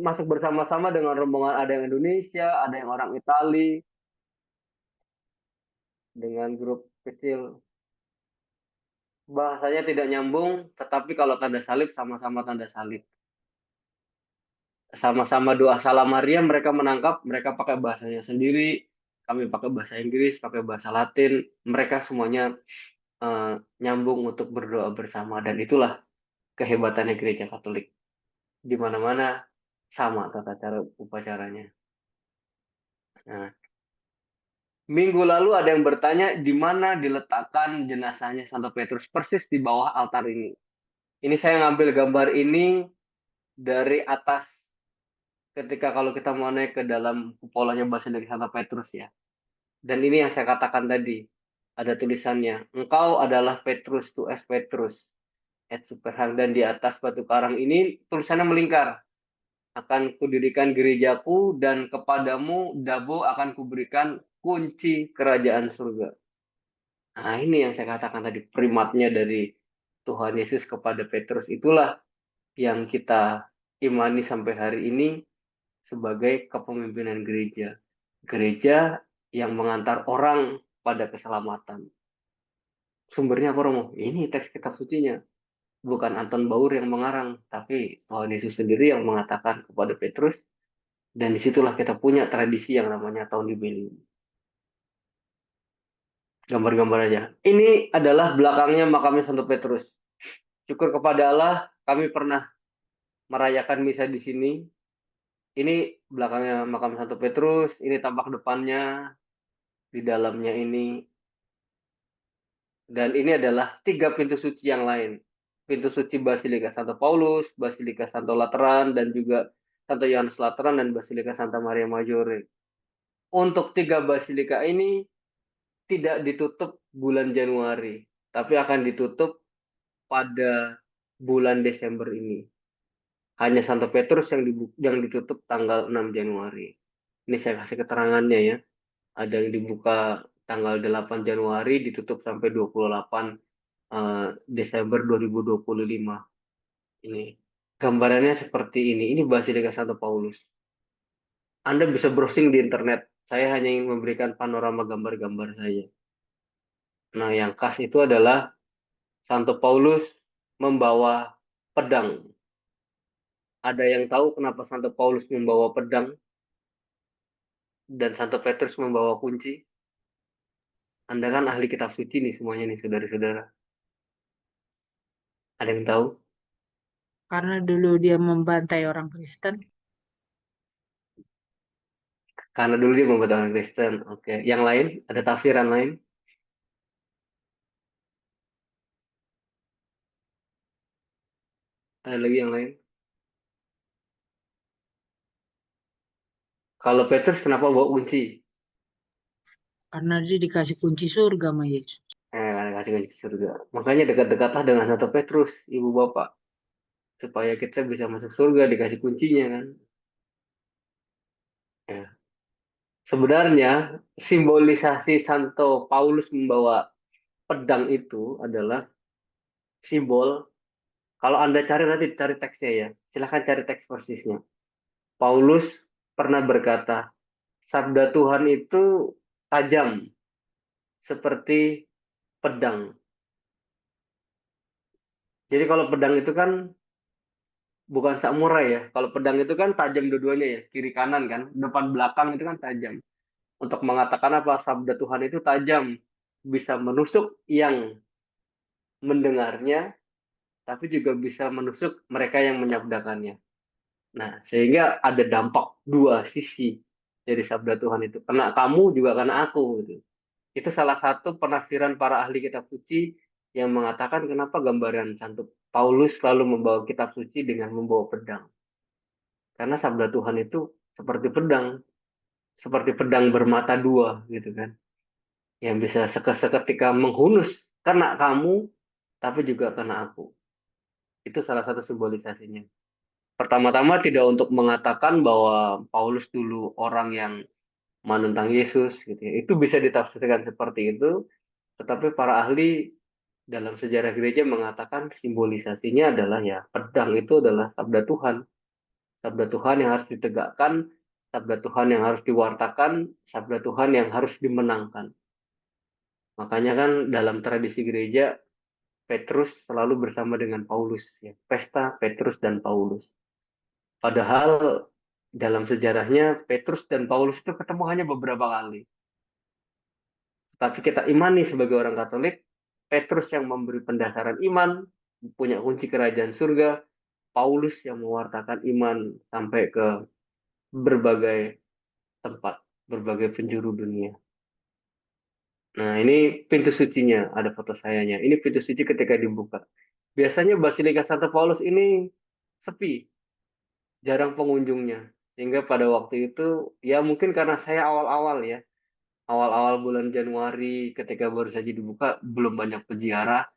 S3: masuk bersama-sama dengan rombongan, ada yang Indonesia, ada yang orang Itali, dengan grup kecil. Bahasanya tidak nyambung, tetapi kalau tanda salib sama-sama tanda salib. Sama-sama doa salam Maria, mereka menangkap, mereka pakai bahasanya sendiri, kami pakai bahasa Inggris, pakai bahasa Latin, mereka semuanya nyambung untuk berdoa bersama, dan itulah kehebatannya gereja Katolik. Di mana-mana sama tata cara upacaranya. Nah, minggu lalu ada yang bertanya di mana diletakkan jenazahnya Santo Petrus, persis di bawah altar ini. Ini saya ngambil gambar ini dari atas ketika kalau kita mau naik ke dalam kupolanya Basilika Santo Petrus ya. Dan ini yang saya katakan tadi, ada tulisannya, engkau adalah Petrus, tuas Petrus, et superhang, dan di atas batu karang ini tulisannya melingkar, akan kudirikan gerejaku dan kepadamu Dabo akan kuberikan kunci kerajaan surga. Nah ini yang saya katakan tadi, primatnya dari Tuhan Yesus kepada Petrus, itulah yang kita imani sampai hari ini sebagai kepemimpinan gereja. Gereja yang mengantar orang pada keselamatan. Sumbernya apa, Romo? Ini teks kitab sucinya. Bukan Anton Baur yang mengarang, tapi Tuhan Yesus sendiri yang mengatakan kepada Petrus, dan disitulah kita punya tradisi yang namanya tahun jubileum. Gambar-gambar aja. Ini adalah belakangnya makamnya Santo Petrus. Syukur kepada Allah, kami pernah merayakan misa di sini. Ini belakangnya makam Santo Petrus, ini tampak depannya, di dalamnya ini. Dan ini adalah 3 pintu suci yang lain. Pintu suci Basilika Santo Paulus, Basilika Santo Lateran, dan juga Santo Yohanes Lateran, dan Basilika Santa Maria Maggiore. Untuk 3 basilika ini tidak ditutup bulan Januari, tapi akan ditutup pada bulan Desember ini. Hanya Santo Petrus yang ditutup tanggal 6 Januari. Ini saya kasih keterangannya ya. Ada yang dibuka tanggal 8 Januari, ditutup sampai 28 Desember 2025. Ini gambarannya seperti ini. Ini Basilika Santo Paulus. Anda bisa browsing di internet. Saya hanya ingin memberikan panorama gambar-gambar saja. Nah, yang khas itu adalah Santo Paulus membawa pedang. Ada yang tahu kenapa Santo Paulus membawa pedang dan Santo Petrus membawa kunci? Anda kan ahli kitab suci nih semuanya nih, saudara-saudara. Ada yang tahu?
S4: Karena dulu dia membantai orang Kristen.
S3: Karena dulu dia membuat orang Kristen. Oke. Yang lain? Ada tafsiran lain? Ada lagi yang lain? Kalau Petrus kenapa bawa kunci?
S4: Karena dia dikasih kunci surga sama Yesus.
S3: Karena kasih kunci surga. Makanya dekat-dekatlah dengan Santo Petrus, ibu bapak. Supaya kita bisa masuk surga, dikasih kuncinya kan. Ya. Sebenarnya simbolisasi Santo Paulus membawa pedang itu adalah simbol. Kalau Anda cari nanti cari teksnya ya. Silahkan cari teks persisnya. Paulus pernah berkata, sabda Tuhan itu tajam seperti pedang. Jadi kalau pedang itu kan bukan samurai ya. Kalau pedang itu kan tajam dua-duanya ya, kiri kanan kan, depan belakang itu kan tajam. Untuk mengatakan apa? Sabda Tuhan itu tajam, bisa menusuk yang mendengarnya, tapi juga bisa menusuk mereka yang menyabdakannya. Nah, sehingga ada dampak dua sisi dari sabda Tuhan itu. Kena kamu juga kena aku gitu. Itu salah satu penafsiran para ahli kitab suci yang mengatakan kenapa gambaran Santo Paulus selalu membawa kitab suci dengan membawa pedang. Karena sabda Tuhan itu seperti pedang bermata dua gitu kan. Yang bisa seketika menghunus kena kamu, tapi juga kena aku. Itu salah satu simbolisasinya. Pertama-tama tidak untuk mengatakan bahwa Paulus dulu orang yang menentang Yesus gitu ya. Itu bisa ditafsirkan seperti itu, tetapi para ahli dalam sejarah gereja mengatakan simbolisasinya adalah ya pedang itu adalah sabda Tuhan. Sabda Tuhan yang harus ditegakkan, sabda Tuhan yang harus diwartakan, sabda Tuhan yang harus dimenangkan. Makanya kan dalam tradisi gereja Petrus selalu bersama dengan Paulus ya. Pesta Petrus dan Paulus. Padahal dalam sejarahnya Petrus dan Paulus itu ketemu hanya beberapa kali. Tapi kita imani sebagai orang Katolik, Petrus yang memberi pendasaran iman, punya kunci kerajaan surga, Paulus yang mewartakan iman sampai ke berbagai tempat, berbagai penjuru dunia. Nah, ini pintu sucinya, ada foto sayanya. Ini pintu suci ketika dibuka. Biasanya Basilika Santo Paulus ini sepi, jarang pengunjungnya. Sehingga pada waktu itu, ya mungkin karena saya awal-awal ya, awal-awal bulan Januari ketika baru saja dibuka, belum banyak peziarah.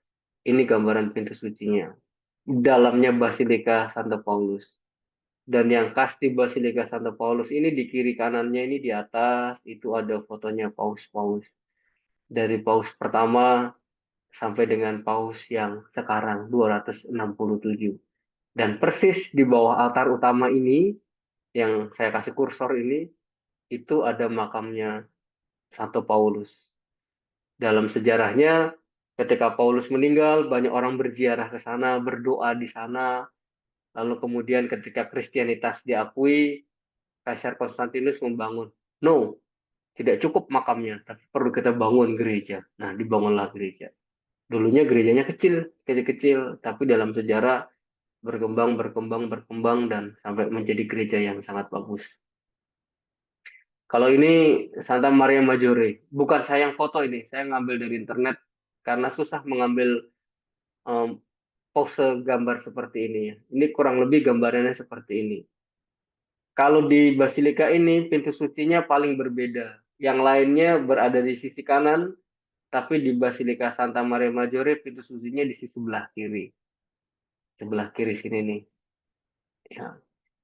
S3: Ini gambaran pintu sucinya. Dalamnya Basilika Santo Paulus. Dan yang khas di Basilika Santo Paulus ini di kiri kanannya ini di atas, itu ada fotonya Paus-Paus. Dari Paus pertama sampai dengan Paus yang sekarang 267. Dan persis di bawah altar utama ini, yang saya kasih kursor ini, itu ada makamnya Santo Paulus. Dalam sejarahnya, ketika Paulus meninggal, banyak orang berziarah ke sana, berdoa di sana. Lalu kemudian ketika Kristianitas diakui, Kaisar Konstantinus membangun. No, tidak cukup makamnya, tapi perlu kita bangun gereja. Nah, dibangunlah gereja. Dulunya gerejanya kecil, kecil-kecil, tapi dalam sejarah berkembang, berkembang, berkembang, dan sampai menjadi gereja yang sangat bagus. Kalau ini Santa Maria Maggiore, bukan saya yang foto ini, saya ngambil dari internet karena susah mengambil pose gambar seperti ini ya. Ini kurang lebih gambarannya seperti ini. Kalau di Basilika ini pintu sucinya paling berbeda. Yang lainnya berada di sisi kanan, tapi di Basilika Santa Maria Maggiore pintu sucinya di sisi sebelah kiri. Sebelah kiri sini nih. Ya.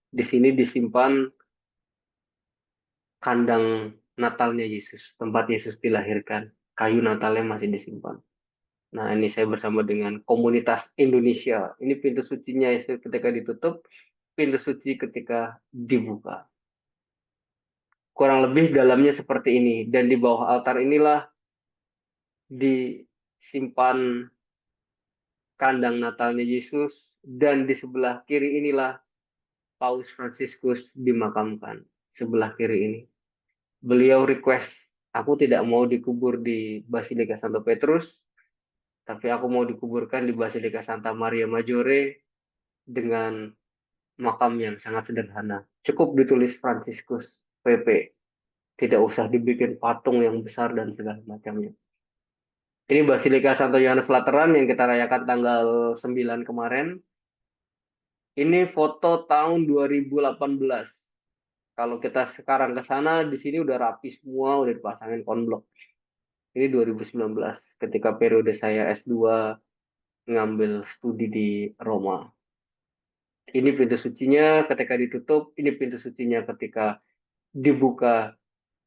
S3: Di sini disimpan kandang Natalnya Yesus, tempat Yesus dilahirkan. Kayu Natalnya masih disimpan. Nah, ini saya bersama dengan komunitas Indonesia. Ini pintu sucinya Yesus ketika ditutup, pintu suci ketika dibuka. Kurang lebih dalamnya seperti ini. Dan di bawah altar inilah disimpan kandang Natalnya Yesus. Dan di sebelah kiri inilah Paus Fransiskus dimakamkan. Sebelah kiri ini. Beliau request, aku tidak mau dikubur di Basilika Santo Petrus, tapi aku mau dikuburkan di Basilika Santa Maria Maggiore dengan makam yang sangat sederhana. Cukup ditulis Fransiskus PP. Tidak usah dibikin patung yang besar dan segala macamnya. Ini Basilika Santo Yohanes Lateran yang kita rayakan tanggal 9 kemarin. Ini foto tahun 2018. Kalau kita sekarang ke sana, di sini udah rapi semua, udah dipasangin konblok. Ini 2019, ketika periode saya S2 ngambil studi di Roma. Ini pintu sucinya ketika ditutup, ini pintu sucinya ketika dibuka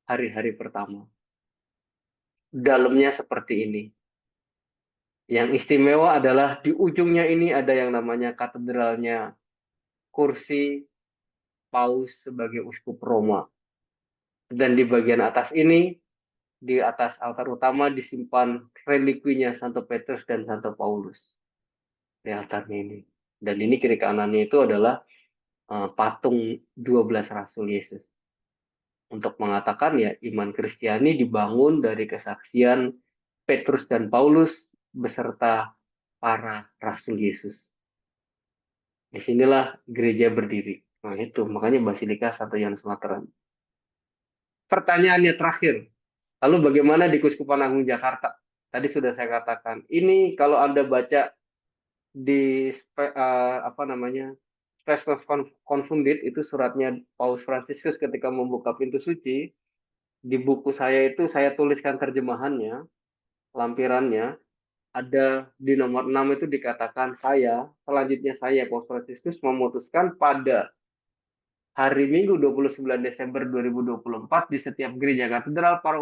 S3: hari-hari pertama. Dalamnya seperti ini. Yang istimewa adalah di ujungnya ini ada yang namanya katedralnya, kursi Paus sebagai uskup Roma. Dan di bagian atas ini, di atas altar utama disimpan relikuinya Santo Petrus dan Santo Paulus. Di altarnya ini. Dan ini kiri kanannya itu adalah patung 12 Rasul Yesus. Untuk mengatakan ya iman Kristiani dibangun dari kesaksian Petrus dan Paulus beserta para Rasul Yesus. Disinilah gereja berdiri. Nah itu makanya Basilika Santo Yohanes Lateran. Pertanyaannya terakhir, lalu bagaimana di Keuskupan Agung Jakarta? Tadi sudah saya katakan, ini kalau Anda baca di Space of Confunded, itu suratnya Paus Fransiskus ketika membuka pintu suci. Di buku saya itu saya tuliskan terjemahannya, lampirannya, ada di nomor 6 itu dikatakan selanjutnya saya Paus Fransiskus memutuskan pada hari Minggu 29 Desember 2024 di setiap gereja katedral para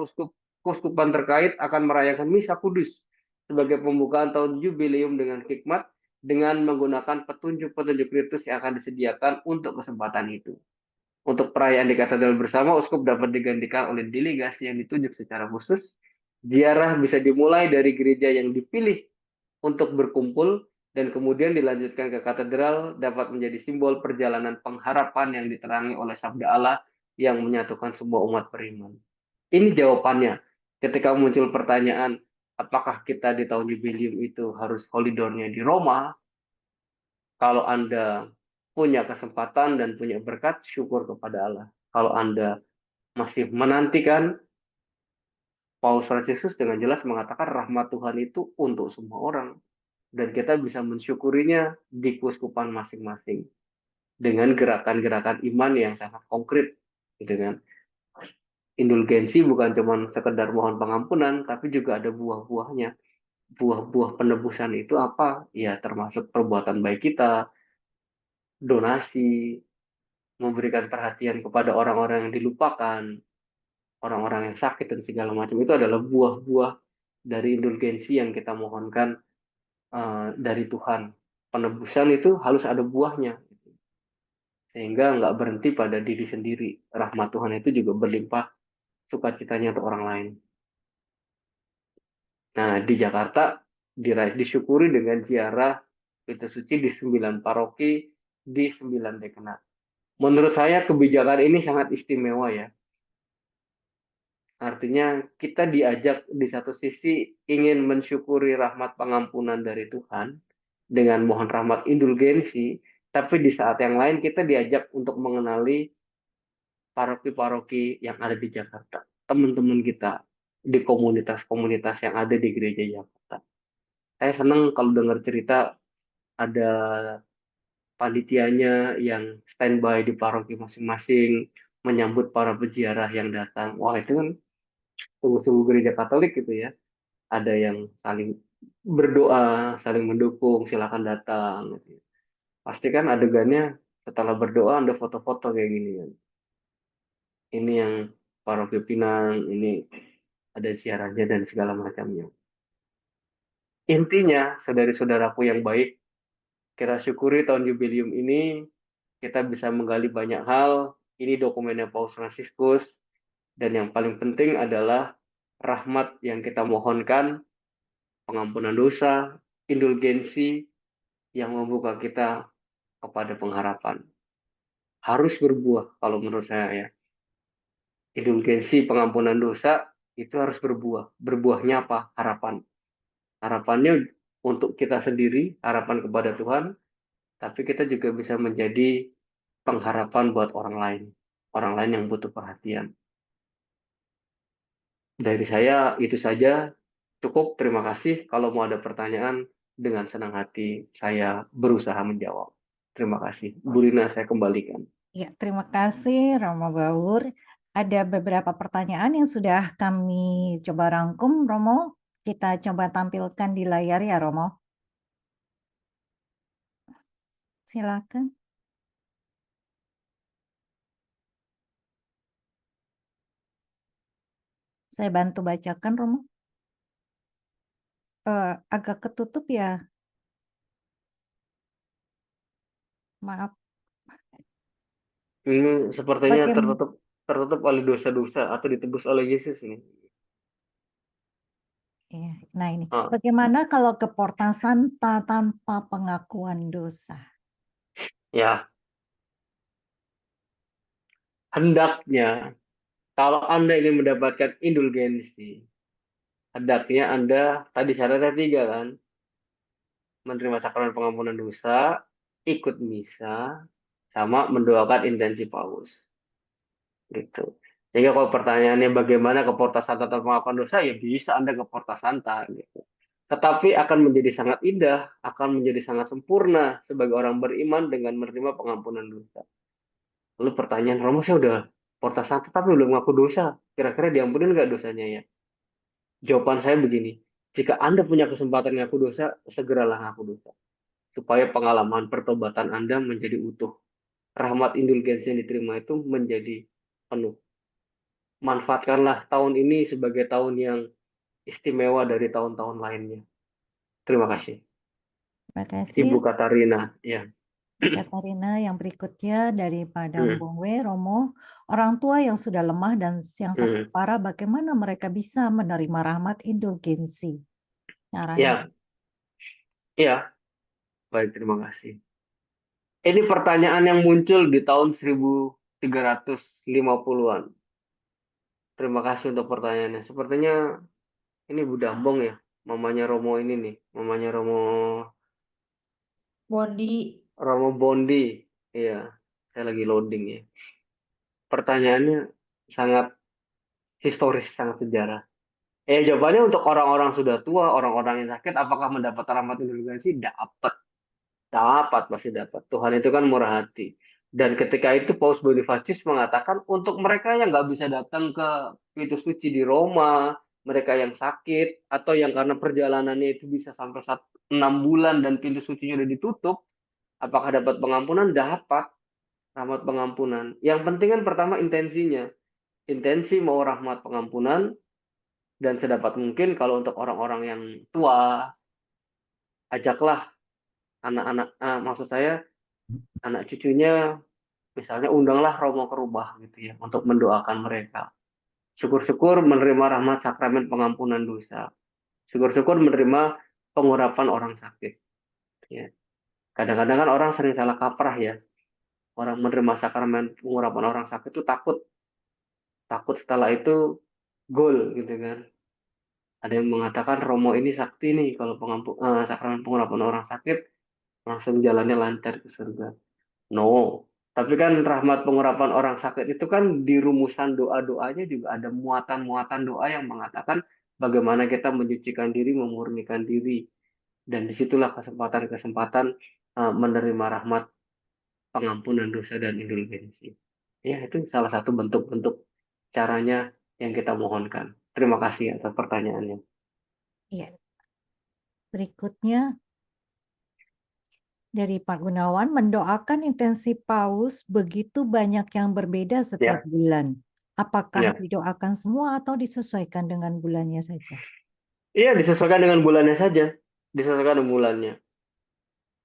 S3: keuskupan terkait akan merayakan Misa Kudus sebagai pembukaan tahun jubileum dengan hikmat dengan menggunakan petunjuk-petunjuk liturgis yang akan disediakan untuk kesempatan itu. Untuk perayaan di katedral bersama, uskup dapat digantikan oleh delegasi yang ditunjuk secara khusus. Ziarah bisa dimulai dari gereja yang dipilih untuk berkumpul dan kemudian dilanjutkan ke katedral dapat menjadi simbol perjalanan pengharapan yang diterangi oleh sabda Allah yang menyatukan sebuah umat beriman. Ini jawabannya. Ketika muncul pertanyaan, apakah kita di tahun jubileum itu harus holidornya di Roma? Kalau Anda punya kesempatan dan punya berkat, syukur kepada Allah. Kalau Anda masih menantikan, Paus Fransiskus dengan jelas mengatakan rahmat Tuhan itu untuk semua orang. Dan kita bisa mensyukurinya di keuskupan masing-masing. Dengan gerakan-gerakan iman yang sangat konkret. Gitu kan. Indulgensi bukan cuma sekedar mohon pengampunan, tapi juga ada buah-buahnya. Buah-buah penebusan itu apa? Ya termasuk perbuatan baik kita, donasi, memberikan perhatian kepada orang-orang yang dilupakan, orang-orang yang sakit dan segala macam. Itu adalah buah-buah dari indulgensi yang kita mohonkan dari Tuhan. Penebusan itu harus ada buahnya. Sehingga nggak berhenti pada diri sendiri. Rahmat Tuhan itu juga berlimpah sukacitanya untuk orang lain. Nah, di Jakarta disyukuri dengan ziarah pintu suci di 9 paroki, di 9 dekanat. Menurut saya kebijakan ini sangat istimewa ya. Artinya kita diajak di satu sisi ingin mensyukuri rahmat pengampunan dari Tuhan dengan mohon rahmat indulgensi, tapi di saat yang lain kita diajak untuk mengenali paroki-paroki yang ada di Jakarta, teman-teman kita di komunitas-komunitas yang ada di gereja Jakarta. Saya senang kalau dengar cerita ada panitianya yang standby di paroki masing-masing menyambut para peziarah yang datang. Wah itu kan sungguh-sungguh gereja Katolik gitu ya. Ada yang saling berdoa, saling mendukung, silakan datang. Gitu. Pasti kan adegannya setelah berdoa ada foto-foto kayak gini kan. Ini yang paroki Pinang, ini ada ziarahnya dan segala macamnya. Intinya, saudari-saudaraku yang baik, kita syukuri tahun jubileum ini kita bisa menggali banyak hal. Ini dokumennya Paus Fransiskus. Dan yang paling penting adalah rahmat yang kita mohonkan, pengampunan dosa, indulgensi yang membuka kita kepada pengharapan. Harus berbuah kalau menurut saya ya. Indulgensi pengampunan dosa itu harus berbuah. Berbuahnya apa? Harapan. Harapannya untuk kita sendiri, harapan kepada Tuhan, tapi kita juga bisa menjadi pengharapan buat orang lain yang butuh perhatian. Dari saya itu saja, cukup. Terima kasih. Kalau mau ada pertanyaan, dengan senang hati saya berusaha menjawab. Terima kasih. Bu Rina, saya kembalikan.
S1: Ya, terima kasih Romo Baur. Ada beberapa pertanyaan yang sudah kami coba rangkum, Romo. Kita coba tampilkan di layar ya, Romo. Silakan. Saya bantu bacakan, Romo. Agak ketutup ya. Maaf.
S3: Ini sepertinya
S1: Bagaimana?
S3: tertutup oleh dosa-dosa atau ditebus oleh Yesus ini.
S1: Nah ini,
S3: Ah,
S1: bagaimana kalau keportasan tanpa pengakuan dosa?
S3: ya, hendaknya kalau Anda ingin mendapatkan indulgensi, hendaknya Anda, tadi syaratnya 3 kan, menerima sakramen pengampunan dosa, ikut misa, sama mendoakan intensi Paus. Gitu. Sehingga kalau pertanyaannya bagaimana ke Porta Santa tanpa pengakuan dosa, ya bisa Anda ke Porta Santa. Gitu. Tetapi akan menjadi sangat indah, akan menjadi sangat sempurna sebagai orang beriman dengan menerima pengampunan dosa. Lalu pertanyaan, Romo saya udah Porta Santa tapi belum mengaku dosa. Kira-kira diampunin nggak dosanya ya? Jawaban saya begini, jika Anda punya kesempatan ngaku dosa, segeralah ngaku dosa. Supaya pengalaman pertobatan Anda menjadi utuh. Rahmat indulgensi yang diterima itu menjadi penuh. Manfaatkanlah tahun ini sebagai tahun yang istimewa dari tahun-tahun lainnya. Terima kasih.
S1: Terima kasih.
S3: Ibu Katarina. Ya.
S1: Katarina, yang berikutnya dari Padang
S3: Hmm.
S1: Bongwe, Romo, orang tua yang sudah lemah dan yang sakit parah, bagaimana mereka bisa menerima rahmat indulgensi? Caranya.
S3: Ya, baik, terima kasih. Ini pertanyaan yang muncul di tahun 1350-an. Terima kasih untuk pertanyaannya. Sepertinya ini Bu Dambong ya, mamanya Romo ini nih, mamanya Romo Bondi. Iya, saya lagi loading ya. Pertanyaannya sangat historis, sangat sejarah. Jawabannya untuk orang-orang sudah tua, orang-orang yang sakit, apakah mendapat rahmat indulgensi? Dapat. Dapat, pasti dapat. Tuhan itu kan murah hati. Dan ketika itu Paus Bonifacius mengatakan untuk mereka yang nggak bisa datang ke pintu suci di Roma, mereka yang sakit, atau yang karena perjalanannya itu bisa sampai 6 bulan dan pintu sucinya udah ditutup, apakah dapat pengampunan? Dapat rahmat pengampunan. Yang penting kan pertama intensinya. Intensi mau rahmat pengampunan, dan sedapat mungkin kalau untuk orang-orang yang tua, ajaklah anak-anak, maksud saya anak cucunya, misalnya undanglah Romo ke rumah gitu ya, untuk mendoakan mereka. Syukur-syukur menerima rahmat sakramen pengampunan dosa. Syukur-syukur menerima pengurapan orang sakit. Ya. Kadang-kadang kan orang sering salah kaprah ya. Orang menerima sakramen pengurapan orang sakit itu takut. Takut setelah itu gol gitu kan. Ada yang mengatakan Romo ini sakti nih, kalau sakramen pengurapan orang sakit langsung jalannya lancar ke surga. No, tapi kan rahmat pengurapan orang sakit itu kan di rumusan doa-doanya juga ada muatan-muatan doa yang mengatakan bagaimana kita menyucikan diri, memurnikan diri. Dan disitulah kesempatan-kesempatan menerima rahmat pengampunan dosa dan indulgensi. Ya, itu salah satu bentuk-bentuk caranya yang kita mohonkan. Terima kasih atas pertanyaannya.
S1: Iya. Berikutnya dari Pak Gunawan, mendoakan intensi Paus begitu banyak yang berbeda setiap
S3: Ya,
S1: bulan. Apakah
S3: ya.
S1: didoakan semua atau disesuaikan dengan bulannya saja?
S3: Iya, disesuaikan dengan bulannya saja. Disesuaikan dengan bulannya.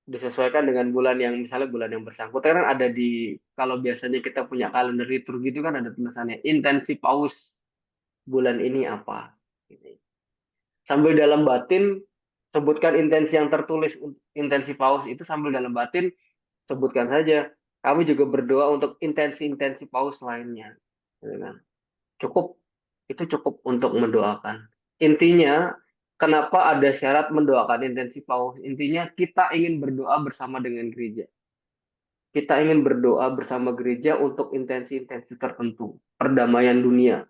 S3: disesuaikan dengan bulan yang misalnya bulan yang bersangkutan kan ada kalau biasanya kita punya kalender liturgi itu kan ada tulisannya intensi paus bulan ini apa. Gitu. Sambil dalam batin sebutkan intensi yang tertulis intensi paus itu sambil dalam batin sebutkan saja. Kami juga berdoa untuk intensi-intensi paus lainnya. Gitu kan. Itu cukup untuk mendoakan. Intinya, kenapa ada syarat mendoakan intensi paus? Intinya kita ingin berdoa bersama dengan gereja. Kita ingin berdoa bersama gereja untuk intensi-intensi tertentu, perdamaian dunia,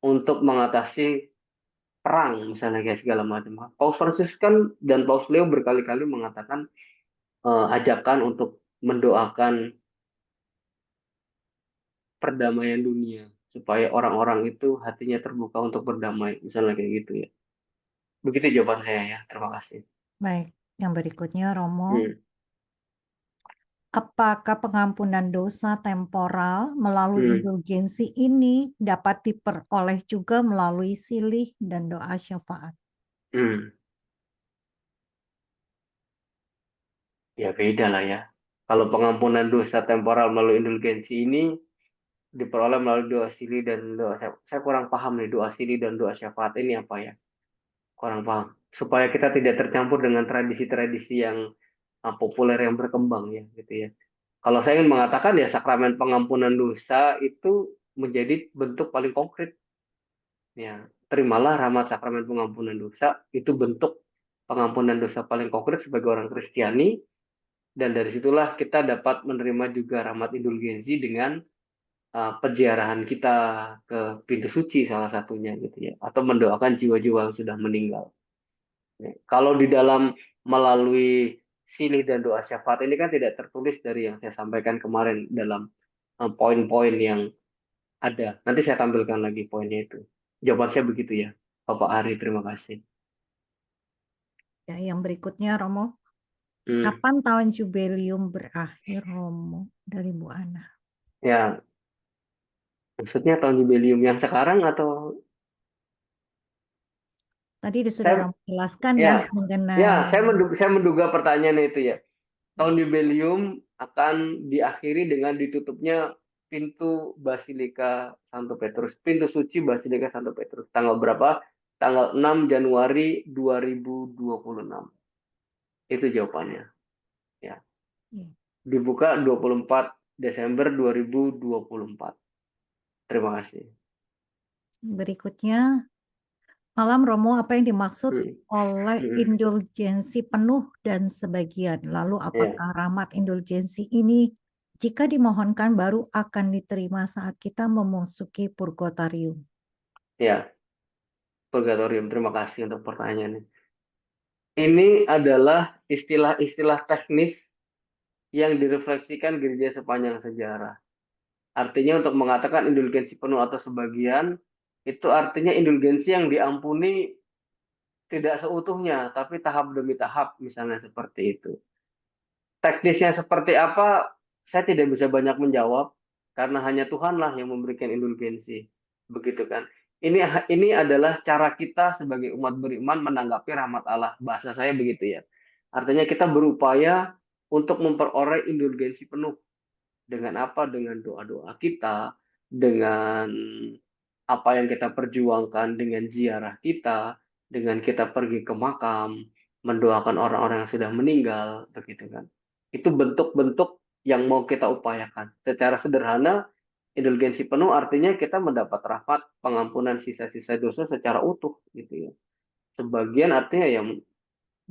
S3: untuk mengatasi perang misalnya kayak segala macam. Paus Francis kan dan Paus Leo berkali-kali mengatakan ajakan untuk mendoakan perdamaian dunia supaya orang-orang itu hatinya terbuka untuk berdamai, misalnya kayak gitu ya. Begitu jawaban saya ya. Terima kasih.
S1: Baik, yang berikutnya Romo.
S3: Hmm.
S1: Apakah pengampunan dosa temporal melalui
S3: Hmm.
S1: indulgensi ini dapat diperoleh juga melalui silih dan doa syafaat?
S3: Hmm. Ya beda lah ya. Kalau pengampunan dosa temporal melalui indulgensi ini diperoleh melalui doa silih dan doa syafaat. Saya kurang paham nih doa silih dan doa syafaat ini apa ya. Kurang paham. Supaya kita tidak tercampur dengan tradisi-tradisi yang populer yang berkembang ya gitu ya. Kalau saya ingin mengatakan ya sakramen pengampunan dosa itu menjadi bentuk paling konkret. Ya, terimalah rahmat sakramen pengampunan dosa itu bentuk pengampunan dosa paling konkret sebagai orang Kristiani dan dari situlah kita dapat menerima juga rahmat indulgensi dengan peziarahan kita ke pintu suci salah satunya gitu ya atau mendoakan jiwa-jiwa yang sudah meninggal. Ya, kalau di dalam melalui silih dan doa syafaat ini kan tidak tertulis dari yang saya sampaikan kemarin dalam poin-poin yang ada. Nanti saya tampilkan lagi poinnya itu. Jawaban saya begitu ya, Bapak Ari. Terima kasih.
S1: Ya, yang berikutnya Romo.
S3: Hmm.
S1: Kapan tahun jubileum berakhir Romo dari Bu Ana?
S3: Ya, maksudnya tahun jubileum yang sekarang atau
S1: Tadi sudah
S3: saya
S1: Romo jelaskan ya
S3: ya
S1: mengenai
S3: saya menduga pertanyaan itu ya. Tahun jubileum akan diakhiri dengan ditutupnya pintu Basilika Santo Petrus, pintu suci Basilika Santo Petrus. Tanggal berapa? Tanggal 6 Januari 2026. Itu jawabannya. Ya.
S1: ya,
S3: Dibuka 24 Desember 2024. Terima kasih.
S1: berikutnya. Malam Romo, apa yang dimaksud oleh
S3: Hmm.
S1: indulgensi penuh dan sebagian? Lalu
S3: Ya.
S1: apakah rahmat indulgensi ini jika dimohonkan baru akan diterima saat kita memasuki purgatorium?
S3: Ya, purgatorium. Terima kasih untuk pertanyaannya. Ini adalah istilah-istilah teknis yang direfleksikan gereja sepanjang sejarah. Artinya untuk mengatakan indulgensi penuh atau sebagian, itu artinya indulgensi yang diampuni tidak seutuhnya, tapi tahap demi tahap, misalnya seperti itu. Teknisnya seperti apa, saya tidak bisa banyak menjawab, karena hanya Tuhanlah yang memberikan indulgensi. Begitu kan. Ini adalah cara kita sebagai umat beriman menanggapi rahmat Allah. Bahasa saya begitu ya. Artinya kita berupaya untuk memperoleh indulgensi penuh. Dengan apa? Dengan doa-doa kita, dengan apa yang kita perjuangkan, dengan ziarah kita, dengan kita pergi ke makam, mendoakan orang-orang yang sudah meninggal, begitu kan. Itu bentuk-bentuk yang mau kita upayakan. Secara sederhana, indulgensi penuh artinya kita mendapat rahmat pengampunan sisa-sisa dosa secara utuh, gitu ya. Sebagian artinya yang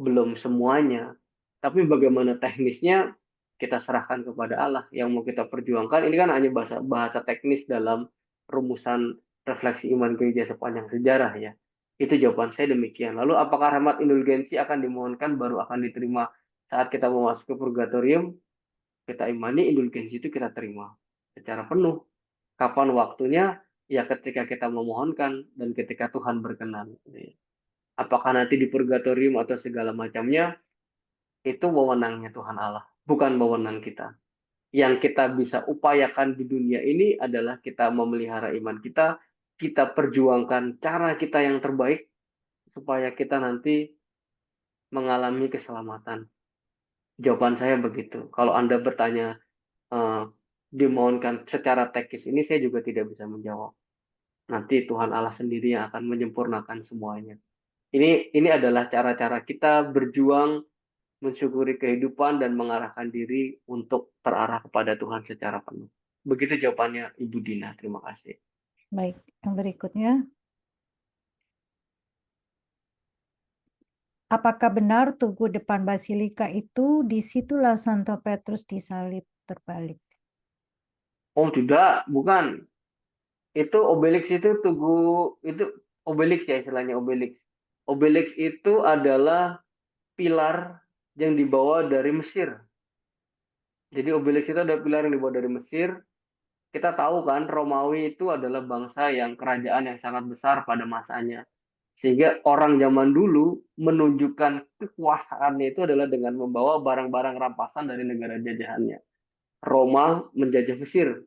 S3: belum semuanya. Tapi bagaimana teknisnya kita serahkan kepada Allah yang mau kita perjuangkan. Ini kan hanya bahasa teknis dalam rumusan refleksi iman gereja sepanjang sejarah ya. Itu jawaban saya demikian. Lalu apakah rahmat indulgensi akan dimohonkan baru akan diterima saat kita memasuki purgatorium? Kita imani indulgensi itu kita terima secara penuh. Kapan waktunya? Ya ketika kita memohonkan dan ketika Tuhan berkenan. Apakah nanti di purgatorium atau segala macamnya? Itu wewenangnya Tuhan Allah, bukan wewenang kita. Yang kita bisa upayakan di dunia ini adalah kita memelihara iman kita, kita perjuangkan cara kita yang terbaik supaya kita nanti mengalami keselamatan. Jawaban saya begitu. Kalau Anda bertanya dimohonkan secara teknis, ini saya juga tidak bisa menjawab. Nanti Tuhan Allah sendiri yang akan menyempurnakan semuanya. Ini adalah cara-cara kita berjuang, mensyukuri kehidupan dan mengarahkan diri untuk terarah kepada Tuhan secara penuh. Begitu jawabannya Ibu Dina. Terima kasih.
S1: Baik, yang berikutnya. Apakah benar tugu depan Basilika itu disitulah Santo Petrus disalib terbalik?
S3: Oh tidak, bukan. Itu Obelix itu tugu, itu Obelix ya istilahnya Obelix. Obelix itu adalah pilar yang dibawa dari Mesir. Jadi Obelix itu ada pilar yang dibawa dari Mesir. Kita tahu kan Romawi itu adalah bangsa yang kerajaan yang sangat besar pada masanya. Sehingga orang zaman dulu menunjukkan kekuasaannya itu adalah dengan membawa barang-barang rampasan dari negara jajahannya. Roma menjajah Mesir.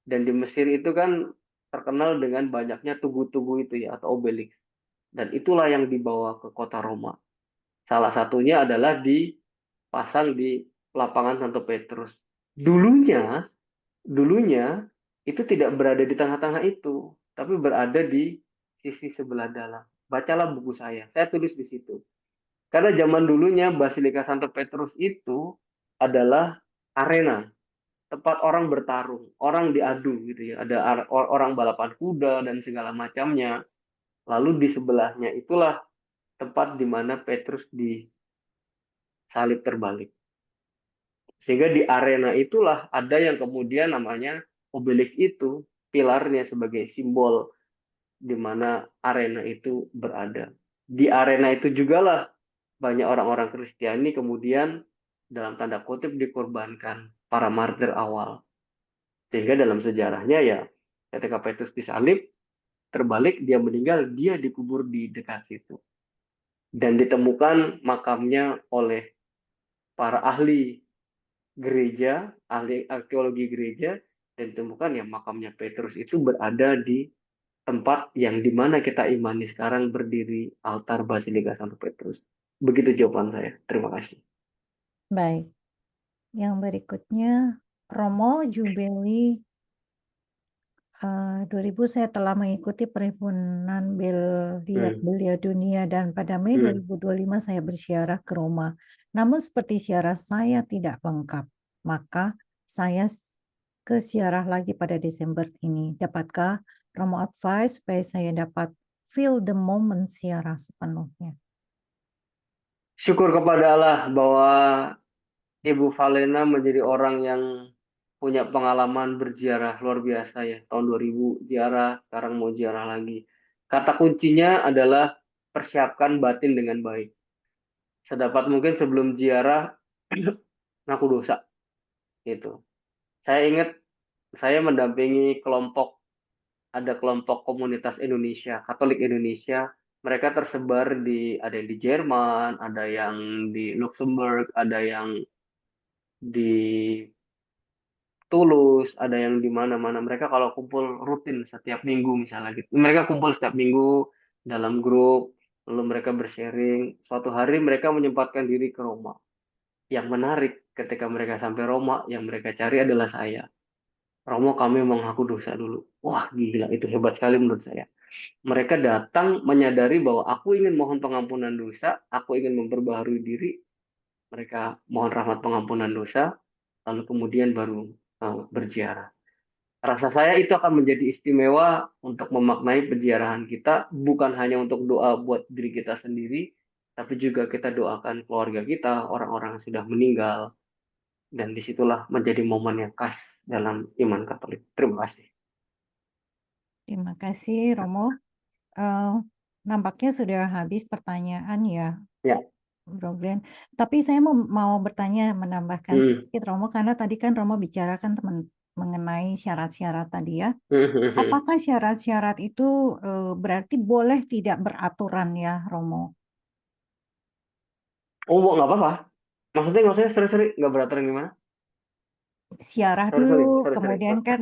S3: Dan di Mesir itu kan terkenal dengan banyaknya tugu-tugu itu ya atau obelix. Dan itulah yang dibawa ke kota Roma. Salah satunya adalah dipasang di lapangan Santo Petrus. Dulunya itu tidak berada di tengah-tengah itu, tapi berada di sisi sebelah dalam. Bacalah buku saya tulis di situ. Karena zaman dulunya Basilika Santo Petrus itu adalah arena, tempat orang bertarung, orang diadu gitu ya. Ada orang balapan kuda dan segala macamnya. Lalu di sebelahnya itulah tempat di mana Petrus disalib terbalik. Sehingga di arena itulah ada yang kemudian namanya obelix itu, pilarnya sebagai simbol di mana arena itu berada. Di arena itu jugalah banyak orang-orang Kristiani kemudian dalam tanda kutip dikorbankan, para martir awal. Sehingga dalam sejarahnya ya ketika Petrus disalib, terbalik dia meninggal, dia dikubur di dekat situ. Dan ditemukan makamnya oleh para ahli gereja, ahli arkeologi gereja, dan ditemukan ya makamnya Petrus itu berada di tempat yang dimana kita imani sekarang berdiri altar Basilika Santo Petrus. Begitu jawaban saya. Terima kasih.
S1: Baik, yang berikutnya Romo Jubeli 2000 saya telah mengikuti perhimpunan Belia Dunia dan pada Mei 2025 saya berziarah ke Roma. Namun seperti ziarah saya tidak lengkap, maka saya ke ziarah lagi pada Desember ini. Dapatkah Romo advice supaya saya dapat feel the moment ziarah sepenuhnya?
S3: Syukur kepada Allah bahwa Ibu Valena menjadi orang yang punya pengalaman berziarah luar biasa ya. Tahun 2000 ziarah, sekarang mau ziarah lagi. Kata kuncinya adalah persiapkan batin dengan baik. Sedapat mungkin sebelum ziarah ngaku dosa gitu. Saya ingat saya mendampingi ada kelompok komunitas Indonesia, Katolik Indonesia. Mereka tersebar ada yang di Jerman, ada yang di Luxembourg, ada yang di Tulus, ada yang di mana-mana. Mereka kalau kumpul rutin setiap minggu misalnya gitu. Mereka kumpul setiap minggu dalam grup, lalu mereka bersharing. Suatu hari mereka menyempatkan diri ke Roma. Yang menarik ketika mereka sampai Roma, yang mereka cari adalah saya. Romo, kami mengaku dosa dulu. Wah gila, itu hebat sekali menurut saya. Mereka datang menyadari bahwa aku ingin mohon pengampunan dosa, aku ingin memperbaharui diri. Mereka mohon rahmat pengampunan dosa, lalu kemudian baru berziarah. Rasa saya itu akan menjadi istimewa untuk memaknai penziarahan kita, bukan hanya untuk doa buat diri kita sendiri, tapi juga kita doakan keluarga kita, orang-orang yang sudah meninggal, dan disitulah menjadi momen yang khas dalam iman Katolik. Terima kasih.
S1: Terima kasih Romo. Nampaknya sudah habis pertanyaan ya.
S3: Ya.
S1: Bro Glenn. Tapi saya mau bertanya, menambahkan sedikit Romo, karena tadi kan Romo bicarakan mengenai syarat-syarat tadi ya. Apakah syarat-syarat itu berarti boleh tidak beraturan ya Romo?
S3: Oh, nggak apa-apa. Maksudnya seri-seri nggak beraturan gimana?
S1: Ziarah
S3: Sorry,
S1: dulu,
S3: sorry.
S1: kemudian kan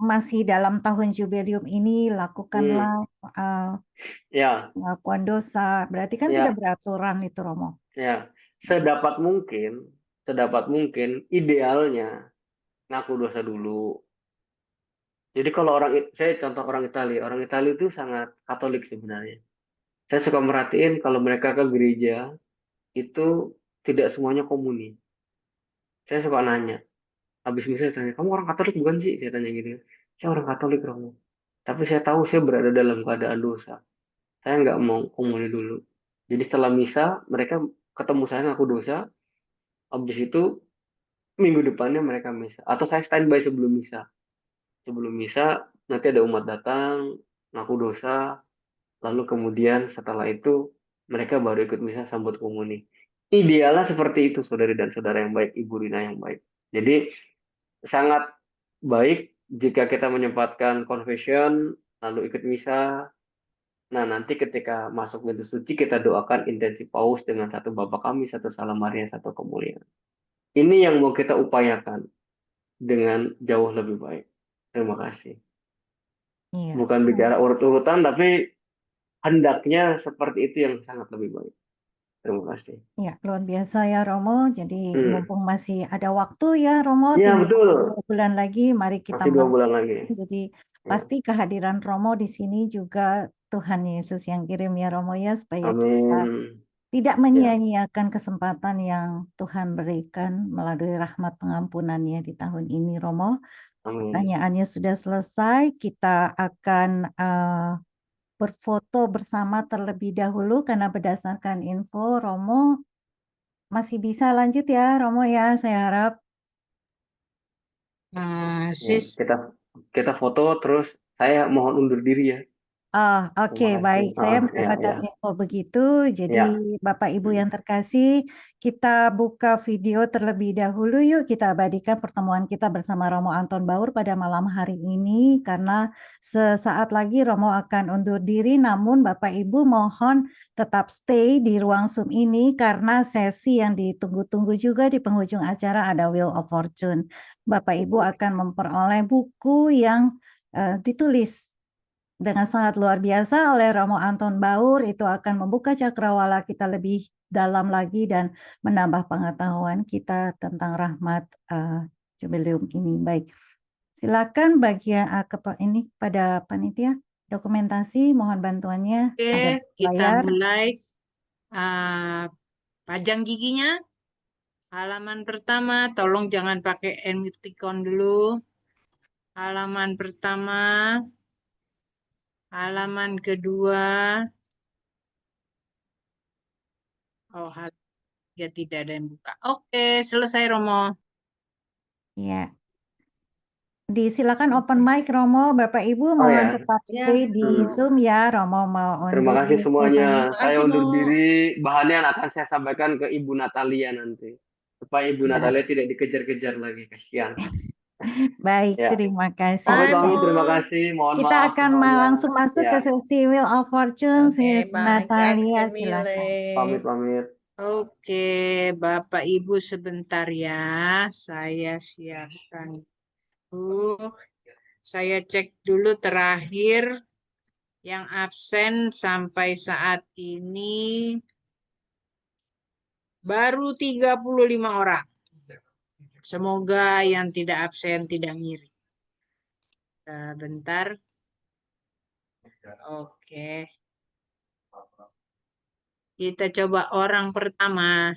S1: masih dalam tahun jubilium ini lakukanlah
S3: Ya,
S1: pengakuan dosa. Berarti kan
S3: ya,
S1: tidak beraturan itu Romo.
S3: ya. Sedapat mungkin idealnya ngaku dosa dulu. Jadi kalau saya contoh orang Italia itu sangat Katolik sebenarnya. Saya suka merhatiin kalau mereka ke gereja itu tidak semuanya komuni. Saya suka nanya, habis misa saya tanya, kamu orang Katolik bukan sih? Saya tanya gitu. Saya orang Katolik Romo. Tapi saya tahu saya berada dalam keadaan dosa. Saya nggak mau komuni dulu. Jadi setelah misa mereka ketemu saya ngaku dosa. Habis itu minggu depannya mereka misa. Atau saya standby sebelum misa. Sebelum misa nanti ada umat datang ngaku dosa. Lalu kemudian setelah itu mereka baru ikut misa sambut komuni. Idealnya seperti itu, saudari dan saudara yang baik, Ibu Rina yang baik. Jadi sangat baik jika kita menyempatkan confession, lalu ikut misa. Nah, nanti ketika masuk pintu suci, kita doakan intensi paus dengan satu Bapa Kami, satu Salam Maria, satu kemuliaan. Ini yang mau kita upayakan dengan jauh lebih baik. Terima kasih.
S1: Iya.
S3: Bukan bicara urut-urutan, tapi hendaknya seperti itu yang sangat lebih baik. Terima kasih.
S1: Ya, luar biasa ya Romo. Jadi mumpung masih ada waktu ya Romo,
S3: Ya,
S1: tinggal
S3: betul.
S1: 2 bulan lagi, mari kita
S3: Masih 2 bulan lagi.
S1: Jadi
S3: Ya.
S1: pasti kehadiran Romo di sini juga Tuhan Yesus yang kirim ya Romo ya, supaya kita
S3: Amin.
S1: tidak menyia-nyiakan kesempatan yang Tuhan berikan melalui rahmat pengampunannya di tahun ini Romo.
S3: Amin.
S1: Pertanyaannya sudah selesai, kita akan berfoto bersama terlebih dahulu karena berdasarkan info Romo masih bisa lanjut ya Romo ya, saya harap.
S3: Ya,
S4: Sis,
S3: kita foto terus saya mohon undur diri ya.
S1: Oke,
S3: Terima kasih.
S1: baik. Saya
S3: Ya,
S1: mendapatkan
S3: ya.
S1: info begitu. Jadi
S3: Ya.
S1: Bapak Ibu yang terkasih, kita buka video terlebih dahulu yuk. Kita abadikan pertemuan kita bersama Romo Anton Baur pada malam hari ini. Karena sesaat lagi Romo akan undur diri, namun Bapak Ibu mohon tetap stay di ruang Zoom ini karena sesi yang ditunggu-tunggu juga di penghujung acara ada Wheel of Fortune. Bapak Ibu akan memperoleh buku yang ditulis dengan sangat luar biasa oleh Romo Anton Baur. Itu akan membuka cakrawala kita lebih dalam lagi dan menambah pengetahuan kita tentang rahmat jubilium ini. Baik, silakan bagian ini pada panitia dokumentasi, mohon bantuannya. Ada
S4: oke, kita
S1: layar.
S4: mulai. Pajang giginya. Halaman pertama, tolong jangan pakai emoticon dulu. Halaman pertama. Halaman kedua. Oh, ya tidak ada yang buka. Oke, selesai Romo.
S1: Ya. Disilakan open mic Romo, Bapak Ibu
S3: Oh
S1: mohon
S3: ya.
S1: tetap
S2: Ya.
S1: stay di Zoom ya. Romo mau
S3: Terima
S1: undur
S3: kasih
S1: diri,
S3: semuanya.
S2: Terima
S3: Saya
S2: kasih,
S3: undur
S2: Mo.
S3: diri. Bahannya akan saya sampaikan ke Ibu Natalia nanti. Supaya Ibu
S1: Ya.
S3: Natalia tidak dikejar-kejar lagi. Kasihan.
S1: Baik,
S3: Ya.
S1: terima kasih.
S3: Pamit,
S2: Bye,
S3: pamit.
S2: Mo.
S3: Terima kasih. Mohon
S1: Kita
S3: maaf
S1: akan
S3: semuanya.
S1: langsung masuk ke
S3: Ya.
S1: sesi Wheel of Fortune.
S2: Oke,
S1: Sis
S2: bye.
S1: Natalia,
S2: Grazie
S1: silakan.
S2: mille.
S3: Pamit, pamit.
S4: Oke, Bapak Ibu sebentar ya. Saya siapkan dulu. Saya cek dulu terakhir yang absen sampai saat ini baru 35 orang. Semoga yang tidak absen tidak ngiri. Bentar. Oke. Kita coba orang pertama.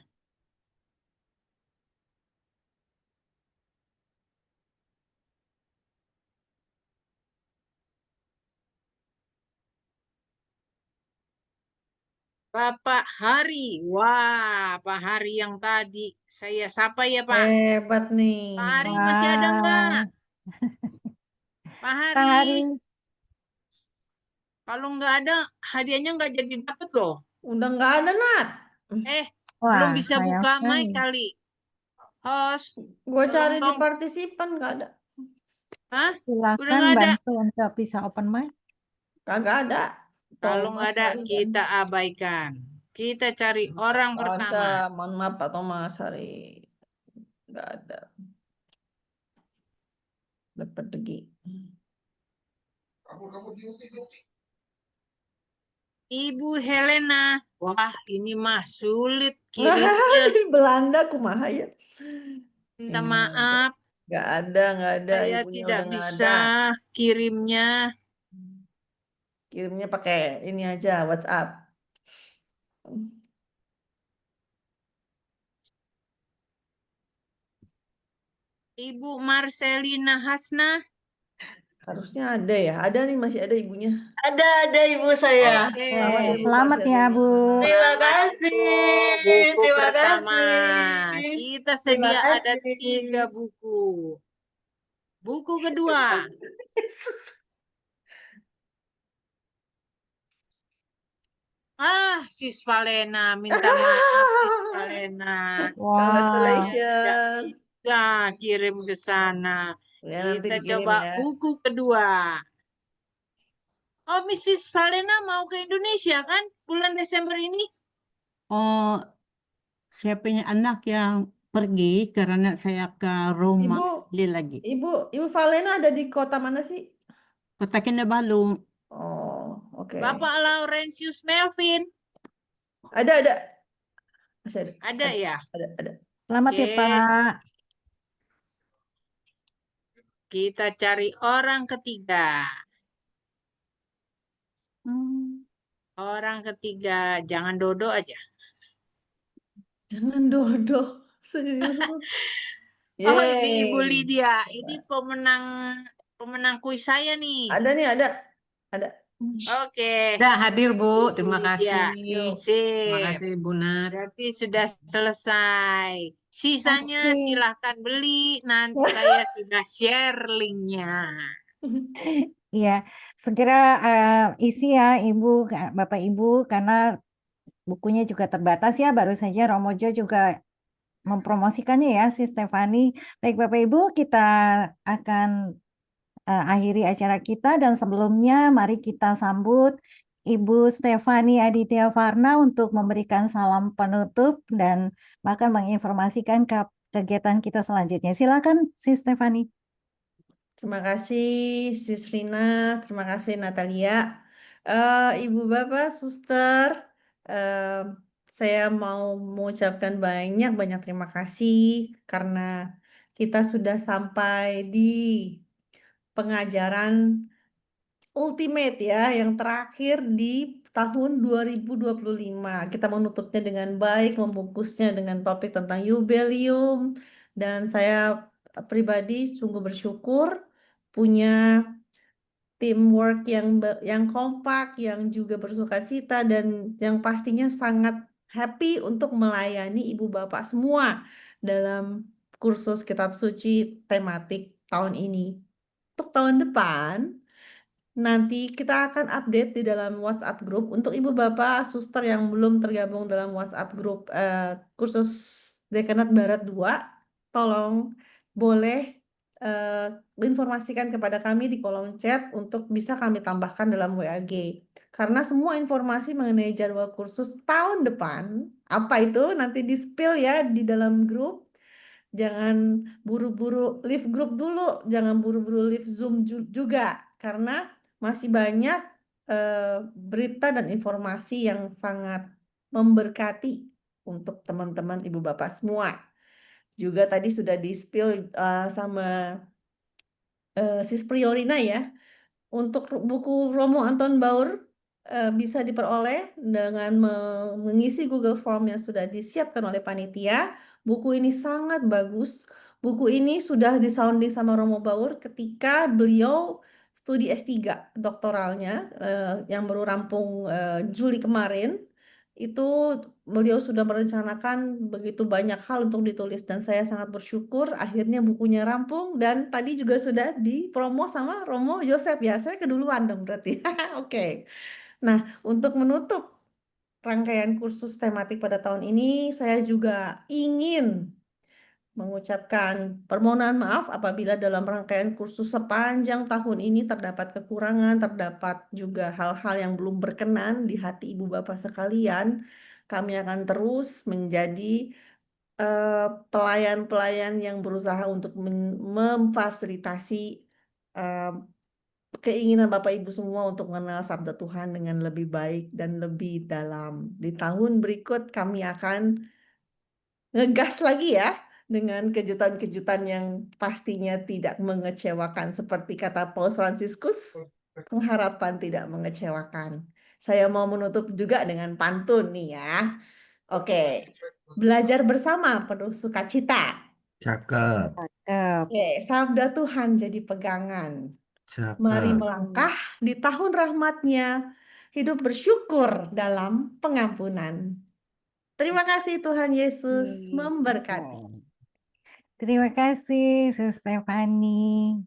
S4: Bapak Hari. Wah, Pak Hari yang tadi saya sapa ya, Pak.
S2: Hebat nih.
S4: Pak Hari masih ada enggak? Pak
S1: Pak Hari.
S4: Hari. Kalau nggak ada, hadiahnya nggak jadi dapet loh.
S2: Udah nggak ada, Nat.
S4: Belum
S1: Wah,
S4: bisa
S1: sayang
S4: buka
S1: sekali.
S4: mic kali. Host,
S2: Gue cari di
S4: dong.
S2: partisipan nggak ada.
S4: Hah? Udah
S1: Silakan
S4: nggak ada.
S1: bantu untuk bisa open mic.
S2: Kagak ada.
S4: Kalau nggak ada,
S2: Hari kan.
S4: kita abaikan. Kita cari orang
S2: Nggak
S4: pertama.
S2: ada. Mohon maaf Pak Thomas hari. Nggak ada. Dapat pergi.
S4: Ibu Helena. Wah, ini mah sulit kirimnya.
S5: Di Belanda kumaha ya.
S4: Minta
S5: Ini
S4: maaf,
S5: nggak ada,
S4: saya
S5: ibunya
S4: tidak
S5: udah nggak
S4: bisa
S5: ada.
S4: kirimnya.
S5: Kirimnya pakai ini aja, WhatsApp.
S4: Ibu Marcelina Hasna.
S5: Harusnya ada ya. Ada nih, masih ada ibunya. Ada ibu saya.
S4: Oke.
S5: Selamat ya, Bu
S1: Selamat ya,
S5: Marcelina.
S1: Bu.
S5: Terima
S4: Selamat,
S5: kasih.
S4: Bu. Buku
S5: Terima
S4: pertama.
S5: kasih.
S4: Kita
S5: Terima
S4: sedia ada
S5: kasih.
S4: 3 buku. Buku kedua. Sis Valena, minta maaf Sis Valena.
S1: Wow.
S4: Saya tidak
S5: Congratulations.
S4: bisa kirim ke sana.
S5: Ya, nanti
S4: Kita
S5: dikirim
S4: coba
S5: ya.
S4: buku kedua. Oh, Mrs. Valena mau ke Indonesia kan bulan Desember ini?
S6: Oh, saya punya anak yang pergi karena saya ke rumah
S5: Ibu,
S6: sekali lagi.
S5: Ibu Valena ada di kota mana sih?
S6: Kota Kinabalu.
S5: Oh, oke.
S4: Bapak Laurentius Melvin.
S5: Ada. Masih ada.
S4: Ada ya?
S5: Ada.
S1: Selamat ya,
S4: Oke.
S1: Pak.
S4: Kita cari orang ketiga. Orang ketiga, jangan Dodo aja.
S5: Jangan Dodo. Serius.
S4: Oh, ini Ibu
S5: Yeay.
S4: Lydia. Ini pemenang kuis saya nih.
S5: Ada nih, ada.
S4: Oke.
S6: Sudah hadir, Bu. Terima
S4: Lydia.
S6: kasih.
S5: Yuk.
S6: Terima
S4: Sip.
S6: kasih, Bu Nat.
S4: Berarti sudah selesai. Sisanya
S1: Oke.
S4: silahkan beli. Nanti saya sudah share linknya.
S1: Iya, segera isi ya Ibu, Bapak Ibu, karena bukunya juga terbatas ya. Baru saja Romojo juga mempromosikannya ya, si Stefani. Baik Bapak Ibu, kita akan akhiri acara kita dan sebelumnya mari kita sambut Ibu Stefani Aditya Varna untuk memberikan salam penutup dan bahkan menginformasikan kegiatan kita selanjutnya. Silakan, si Stefani.
S5: Terima kasih Sis Rina, terima kasih Natalia. Ibu Bapak, Suster, saya mau mengucapkan banyak terima kasih karena kita sudah sampai di pengajaran ultimate ya, yang terakhir di tahun 2025. Kita menutupnya dengan baik, membungkusnya dengan topik tentang Yubelium, dan saya pribadi sungguh bersyukur punya teamwork yang kompak, yang juga bersukacita, dan yang pastinya sangat happy untuk melayani ibu bapak semua dalam kursus kitab suci tematik tahun ini. Untuk tahun depan, nanti kita akan update di dalam WhatsApp group untuk ibu bapak suster yang belum tergabung dalam WhatsApp group kursus Dekanat Barat 2, tolong boleh informasikan kepada kami di kolom chat untuk bisa kami tambahkan dalam WAG. Karena semua informasi mengenai jadwal kursus tahun depan, apa itu nanti di-spill ya di dalam grup. Jangan buru-buru leave grup dulu, jangan buru-buru leave Zoom juga, karena masih banyak berita dan informasi yang sangat memberkati untuk teman-teman ibu bapak semua. Juga tadi sudah di-spill sama Sis Priorina ya. Untuk buku Romo Anton Baur bisa diperoleh dengan mengisi Google Form yang sudah disiapkan oleh panitia. Buku ini sangat bagus. Buku ini sudah disounding sama Romo Baur ketika beliau studi S3 doktoralnya yang baru rampung Juli kemarin. Itu beliau sudah merencanakan begitu banyak hal untuk ditulis, dan saya sangat bersyukur akhirnya bukunya rampung dan tadi juga sudah dipromo sama Romo Yosef ya. Saya keduluan dong berarti. Oke. Nah, untuk menutup rangkaian kursus tematik pada tahun ini, saya juga ingin mengucapkan permohonan maaf apabila dalam rangkaian kursus sepanjang tahun ini terdapat kekurangan, terdapat juga hal-hal yang belum berkenan di hati ibu bapak sekalian. Kami akan terus menjadi pelayan-pelayan yang berusaha untuk memfasilitasi keinginan Bapak Ibu semua untuk mengenal sabda Tuhan dengan lebih baik dan lebih dalam. Di tahun berikut kami akan ngegas lagi ya dengan kejutan-kejutan yang pastinya tidak mengecewakan. Seperti kata Paus Fransiskus, pengharapan tidak mengecewakan. Saya mau menutup juga dengan pantun nih ya. Oke, belajar bersama penuh sukacita.
S7: Cakep,
S5: Oke, sabda Tuhan jadi pegangan. Mari
S7: cakep.
S5: melangkah di tahun rahmat-Nya, hidup bersyukur dalam pengampunan. Terima kasih Tuhan Yesus memberkati.
S1: Terima kasih, Sus Stefani.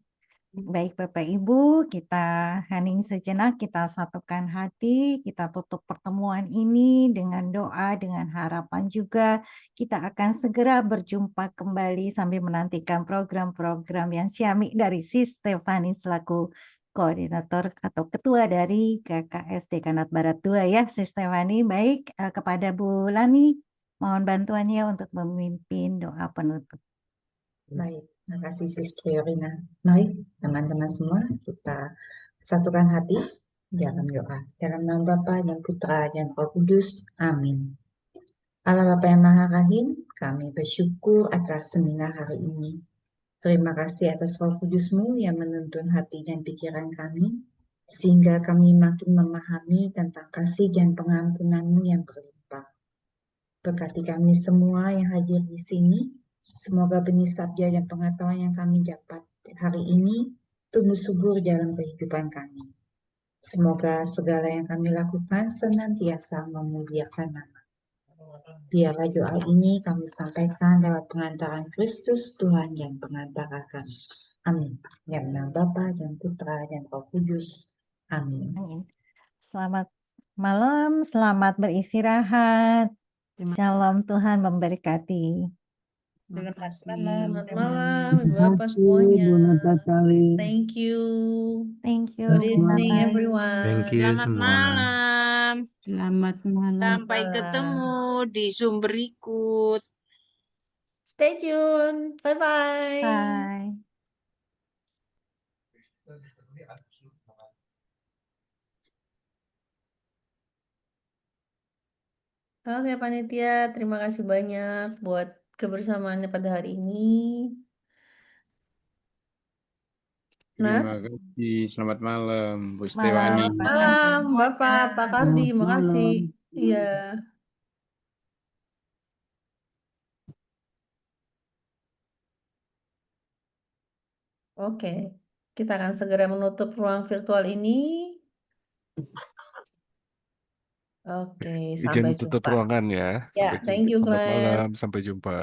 S1: Baik Bapak Ibu, kita hening sejenak, kita satukan hati, kita tutup pertemuan ini dengan doa, dengan harapan juga. Kita akan segera berjumpa kembali sambil menantikan program-program yang ciamik dari Sis Stefani selaku koordinator atau ketua dari KKS Dekanat Barat 2 ya, Sis Stefani. Baik, kepada Bu Lani, mohon bantuannya untuk memimpin doa penutup.
S8: Baik, terima kasih Sis Priorina. Mari teman-teman semua kita satukan hati dalam doa. Dalam nama Bapa dan Putra dan Roh Kudus. Amin. Allah Bapa yang Maha Rahim, kami bersyukur atas seminar hari ini. Terima kasih atas Roh Kudus-Mu yang menuntun hati dan pikiran kami, sehingga kami makin memahami tentang kasih dan pengampunan-Mu yang berlimpah. Berkati kami semua yang hadir di sini. Semoga benih sabda dan pengetahuan yang kami dapat hari ini tumbuh subur dalam kehidupan kami. Semoga segala yang kami lakukan senantiasa memuliakan nama. Biarlah doa ini kami sampaikan lewat pengantaran Kristus Tuhan yang pengantara kami. Amin. Dalam nama Bapa dan Putra dan Roh Kudus. Amin.
S1: Amin. Selamat malam, selamat beristirahat. Shalom, Tuhan memberkati.
S6: Terima kasih.
S5: Selamat malam, Ibu
S7: Terima
S5: Bapak
S7: kasih,
S5: semuanya.
S7: Bu Natatali.
S5: Thank you.
S1: Thank you.
S5: Good evening,
S1: Bye-bye.
S5: everyone.
S7: Thank you
S4: Selamat
S7: semua.
S4: malam.
S6: Selamat malam.
S4: Sampai ketemu di Zoom berikut.
S5: Stay tuned. Bye-bye.
S1: Bye.
S5: Oke, panitia, terima kasih banyak buat kebersamaannya pada hari ini. Nah,
S9: Terima kasih. Selamat malam, Bu
S1: Malam,
S9: Stefani.
S1: Pak
S5: malam,
S1: Santi.
S5: Bapak, Pak Kardi,
S7: Selamat
S5: makasih.
S7: malam.
S5: Iya. Oke, kita akan segera menutup ruang virtual ini. Oke,
S10: Izin
S5: sampai
S10: tutup
S5: jumpa.
S10: ruangan ya.
S5: Ya,
S10: Sampai
S5: thank you,
S10: jumpa. Selamat
S5: Glenn.
S10: malam. Sampai jumpa.